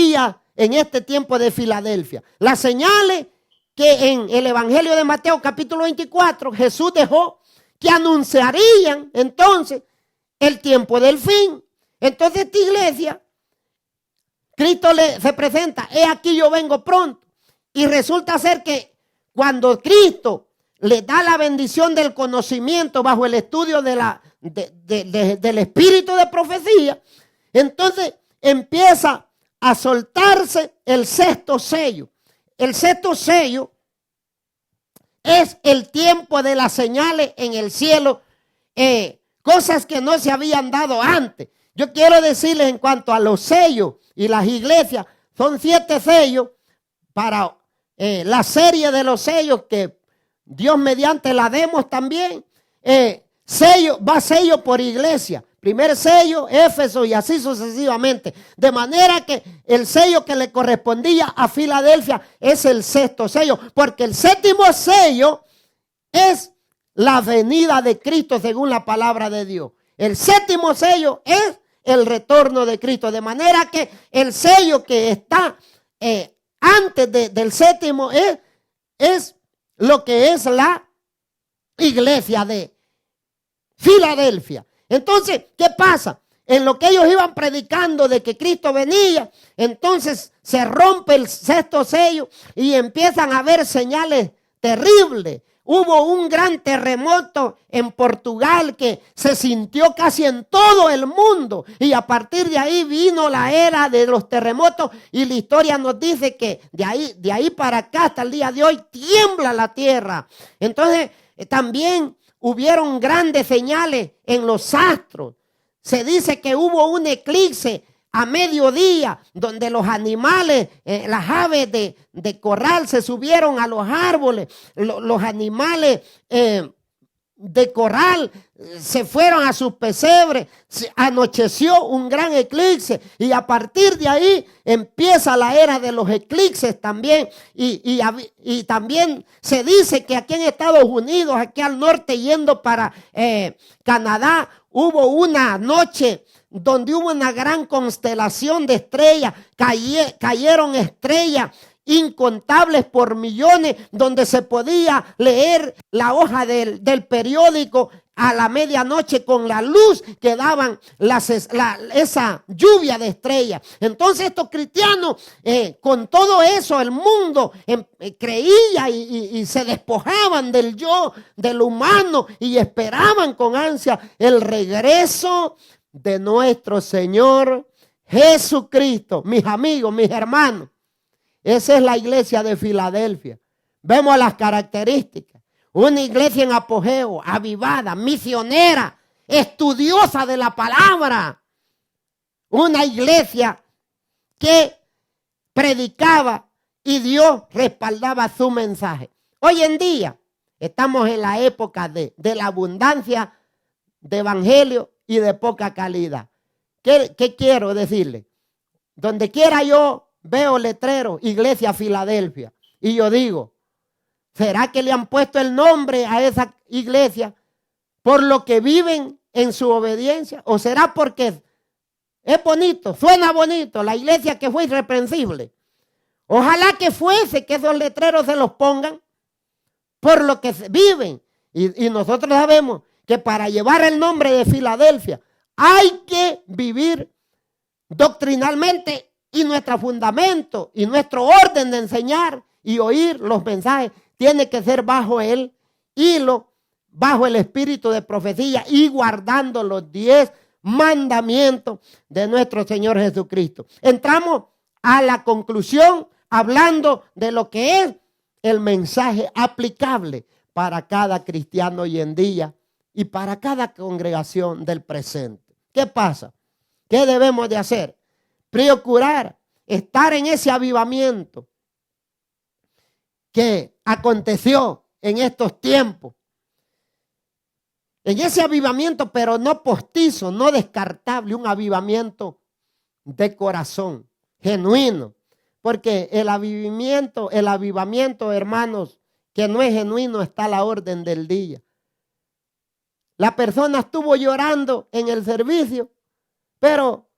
este tiempo de Filadelfia. Las señales que en el Evangelio de Mateo capítulo 24 Jesús dejó que anunciarían entonces el tiempo del fin. Entonces esta iglesia, Cristo se presenta, he aquí yo vengo pronto. Y resulta ser que cuando Cristo le da la bendición del conocimiento bajo el estudio del espíritu de profecía, entonces empieza a soltarse el sexto sello. El sexto sello es el tiempo de las señales en el cielo, cosas que no se habían dado antes. Yo quiero decirles en cuanto a los sellos y las iglesias, son 7 sellos para la serie de los sellos que Dios mediante la demos también. Sello por iglesia. Primer sello, Éfeso y así sucesivamente. De manera que el sello que le correspondía a Filadelfia es el sexto sello. Porque el séptimo sello es la venida de Cristo según la palabra de Dios. El séptimo sello es el retorno de Cristo. De manera que el sello que está antes del séptimo es lo que es la iglesia de Filadelfia. Entonces, ¿qué pasa? En lo que ellos iban predicando de que Cristo venía, entonces se rompe el sexto sello y empiezan a haber señales terribles. Hubo un gran terremoto en Portugal que se sintió casi en todo el mundo. Y a partir de ahí vino la era de los terremotos. Y la historia nos dice que de ahí para acá hasta el día de hoy tiembla la tierra. Entonces también hubieron grandes señales en los astros. Se dice que hubo un eclipse a mediodía, donde los animales, las aves de corral se subieron a los árboles, los animales de corral se fueron a sus pesebres, anocheció un gran eclipse y a partir de ahí empieza la era de los eclipses también y también se dice que aquí en Estados Unidos, aquí al norte yendo para Canadá, hubo una noche donde hubo una gran constelación de estrellas, cayeron estrellas incontables por millones, donde se podía leer la hoja del periódico a la medianoche con la luz que daban esa lluvia de estrellas. Entonces estos cristianos, con todo eso, el mundo creía y se despojaban del yo, del humano, y esperaban con ansia el regreso de nuestro Señor Jesucristo. Mis amigos, mis hermanos, esa es la iglesia de Filadelfia. Vemos las características. Una iglesia en apogeo, avivada, misionera, estudiosa de la palabra. Una iglesia que predicaba y Dios respaldaba su mensaje. Hoy en día estamos en la época de la abundancia de evangelio y de poca calidad. ¿Qué quiero decirle? Donde quiera yo veo letreros, Iglesia Filadelfia, y yo digo, ¿será que le han puesto el nombre a esa iglesia por lo que viven en su obediencia? ¿O será porque es bonito, suena bonito, la iglesia que fue irreprensible? Ojalá que fuese que esos letreros se los pongan por lo que viven. Y nosotros sabemos que para llevar el nombre de Filadelfia hay que vivir doctrinalmente, y nuestro fundamento y nuestro orden de enseñar y oír los mensajes tiene que ser bajo el hilo, bajo el espíritu de profecía y guardando los 10 mandamientos de nuestro Señor Jesucristo. Entramos a la conclusión hablando de lo que es el mensaje aplicable para cada cristiano hoy en día y para cada congregación del presente. ¿Qué pasa? ¿Qué debemos de hacer? Procurar estar en ese avivamiento que aconteció en estos tiempos. En ese avivamiento, pero no postizo, no descartable, un avivamiento de corazón, genuino. Porque el avivamiento, hermanos, que no es genuino, está a la orden del día. La persona estuvo llorando en el servicio, pero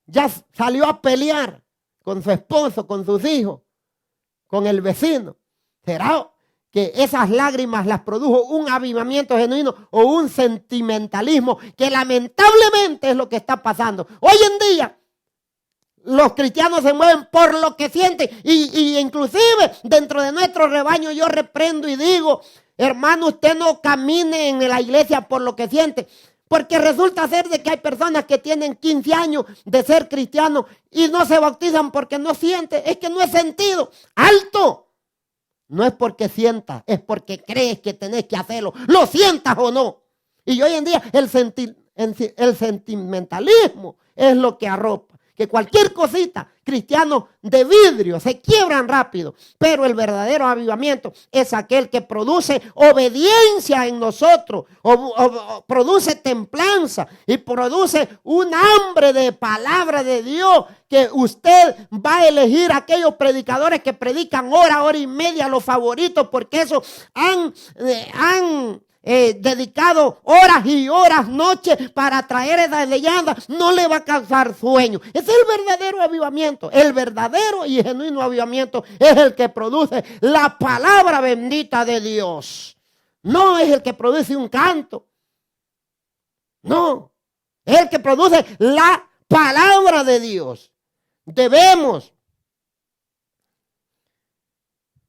ya salió a pelear con su esposo, con sus hijos, con el vecino. ¿Será que esas lágrimas las produjo un avivamiento genuino o un sentimentalismo que lamentablemente es lo que está pasando? Hoy en día los cristianos se mueven por lo que sienten y inclusive dentro de nuestro rebaño yo reprendo y digo, hermano, usted no camine en la iglesia por lo que siente, porque resulta ser de que hay personas que tienen 15 años de ser cristianos y no se bautizan porque no sienten. Es que no es sentido. ¡Alto! No es porque sientas, es porque crees que tenés que hacerlo, lo sientas o no. Y hoy en día el sentimentalismo es lo que arropa. Que cualquier cosita, cristianos de vidrio, se quiebran rápido. Pero el verdadero avivamiento es aquel que produce obediencia en nosotros, o produce templanza y produce un hambre de palabra de Dios, que usted va a elegir a aquellos predicadores que predican hora y media, los favoritos, porque eso han dedicado horas y horas, noches para traer esas leyendas. No le va a causar sueño. Es el verdadero avivamiento. El verdadero y genuino avivamiento es el que produce la palabra bendita de Dios. No es el que produce un canto. No, es el que produce la palabra de Dios. Demos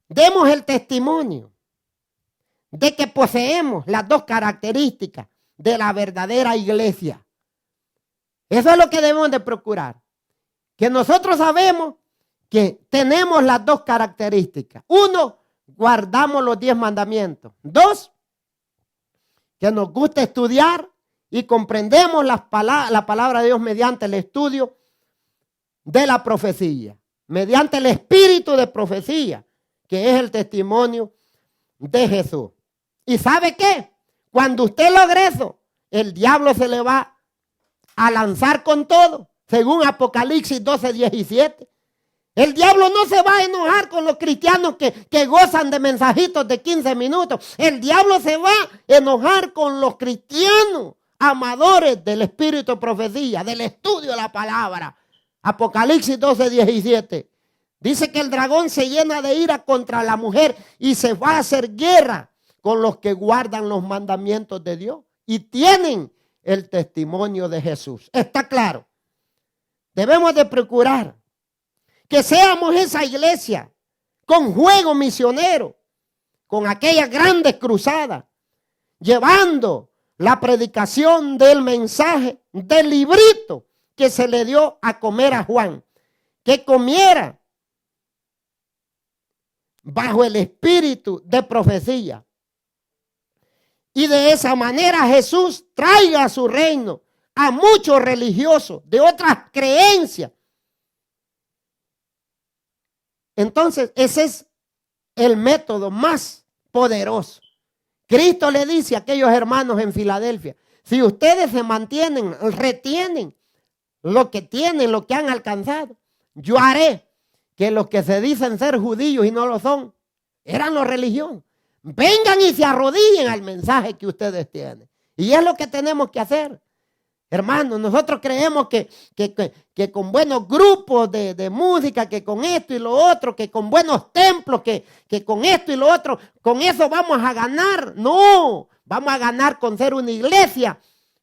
el testimonio de que poseemos las dos características de la verdadera iglesia. Eso es lo que debemos de procurar. Que nosotros sabemos que tenemos las dos características. Uno, guardamos los 10 mandamientos. 2, que nos gusta estudiar y comprendemos la palabra de Dios mediante el estudio de la profecía. Mediante el espíritu de profecía, que es el testimonio de Jesús. ¿Y sabe qué? Cuando usted logre eso, el diablo se le va a lanzar con todo, según Apocalipsis 12:17. El diablo no se va a enojar con los cristianos que gozan de mensajitos de 15 minutos. El diablo se va a enojar con los cristianos amadores del espíritu de profecía, del estudio de la palabra. Apocalipsis 12:17. Dice que el dragón se llena de ira contra la mujer y se va a hacer guerra con los que guardan los mandamientos de Dios y tienen el testimonio de Jesús. Está claro. Debemos de procurar que seamos esa iglesia con juego misionero, con aquellas grandes cruzadas, llevando la predicación del mensaje del librito que se le dio a comer a Juan, que comiera bajo el espíritu de profecía. Y de esa manera Jesús traiga a su reino a muchos religiosos de otras creencias. Entonces, ese es el método más poderoso. Cristo le dice a aquellos hermanos en Filadelfia, si ustedes se mantienen, retienen lo que tienen, lo que han alcanzado, yo haré que los que se dicen ser judíos y no lo son, eran los religiosos, vengan y se arrodillen al mensaje que ustedes tienen. Y es lo que tenemos que hacer. Hermanos, nosotros creemos que con buenos grupos de música, que con esto y lo otro, que con buenos templos, que con esto y lo otro, con eso vamos a ganar. No, vamos a ganar con ser una iglesia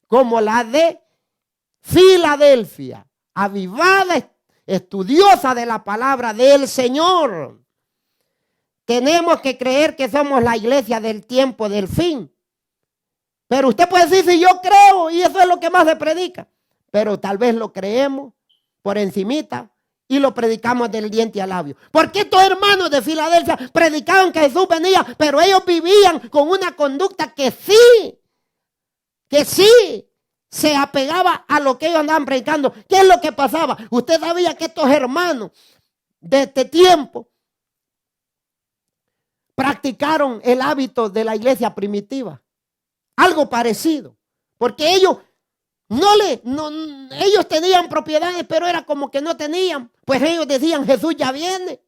como la de Filadelfia, avivada, estudiosa de la palabra del Señor. Tenemos que creer que somos la iglesia del tiempo del fin. Pero usted puede decir, si yo creo, y eso es lo que más se predica. Pero tal vez lo creemos por encimita y lo predicamos del diente al labio. Porque estos hermanos de Filadelfia predicaban que Jesús venía, pero ellos vivían con una conducta que sí se apegaba a lo que ellos andaban predicando. ¿Qué es lo que pasaba? Usted sabía que estos hermanos de este tiempo practicaron el hábito de la iglesia primitiva. Algo parecido, porque ellos ellos tenían propiedades, pero era como que no tenían. Pues ellos decían, Jesús ya viene.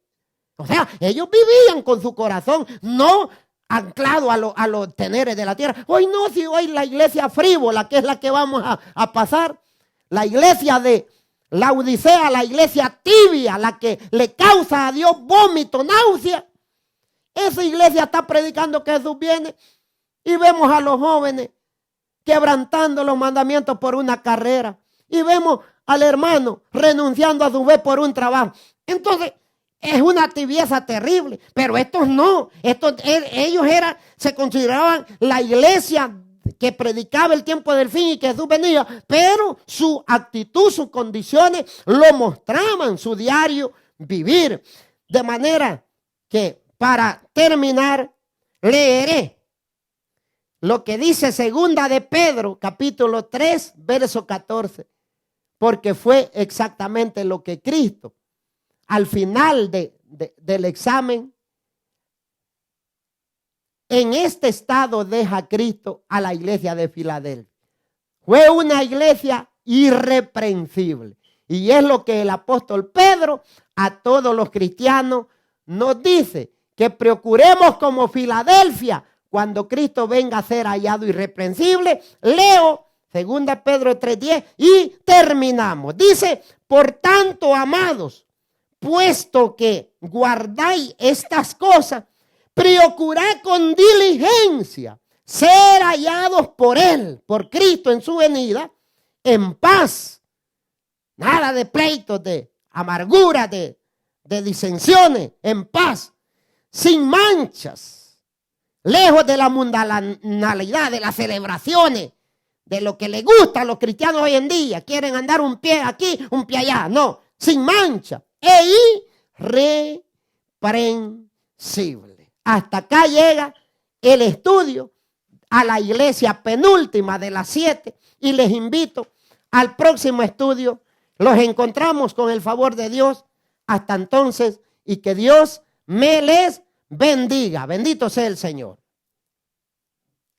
O sea, ellos vivían con su corazón, no anclado a los teneres de la tierra. Hoy no, si hoy la iglesia frívola, que es la que vamos a pasar, la iglesia de Laodicea, la iglesia tibia, la que le causa a Dios vómito, náusea. Esa iglesia está predicando que Jesús viene y vemos a los jóvenes quebrantando los mandamientos por una carrera y vemos al hermano renunciando a su vez por un trabajo. Entonces es una tibieza terrible, pero estos no, ellos se consideraban la iglesia que predicaba el tiempo del fin y que Jesús venía, pero su actitud, sus condiciones lo mostraban, su diario vivir. De manera que para terminar leeré lo que dice segunda de Pedro, capítulo 3, verso 14, porque fue exactamente lo que Cristo al final del examen, en este estado deja Cristo a la iglesia de Filadelfia. Fue una iglesia irreprensible. Y es lo que el apóstol Pedro a todos los cristianos nos dice, que procuremos como Filadelfia cuando Cristo venga a ser hallado irreprensible. Leo 2 Pedro 3:10 y terminamos. Dice, por tanto, amados, puesto que guardáis estas cosas, procurad con diligencia ser hallados por Él, por Cristo en su venida, en paz. Nada de pleitos, de amargura, de disensiones, en paz, sin manchas, lejos de la mundanalidad, de las celebraciones, de lo que les gusta a los cristianos hoy en día. Quieren andar un pie aquí, un pie allá. No, sin mancha e irreprensible. Hasta acá llega el estudio a la iglesia penúltima de las 7 y les invito al próximo estudio. Los encontramos con el favor de Dios. Hasta entonces, y que Dios me les bendiga. Bendito sea el Señor.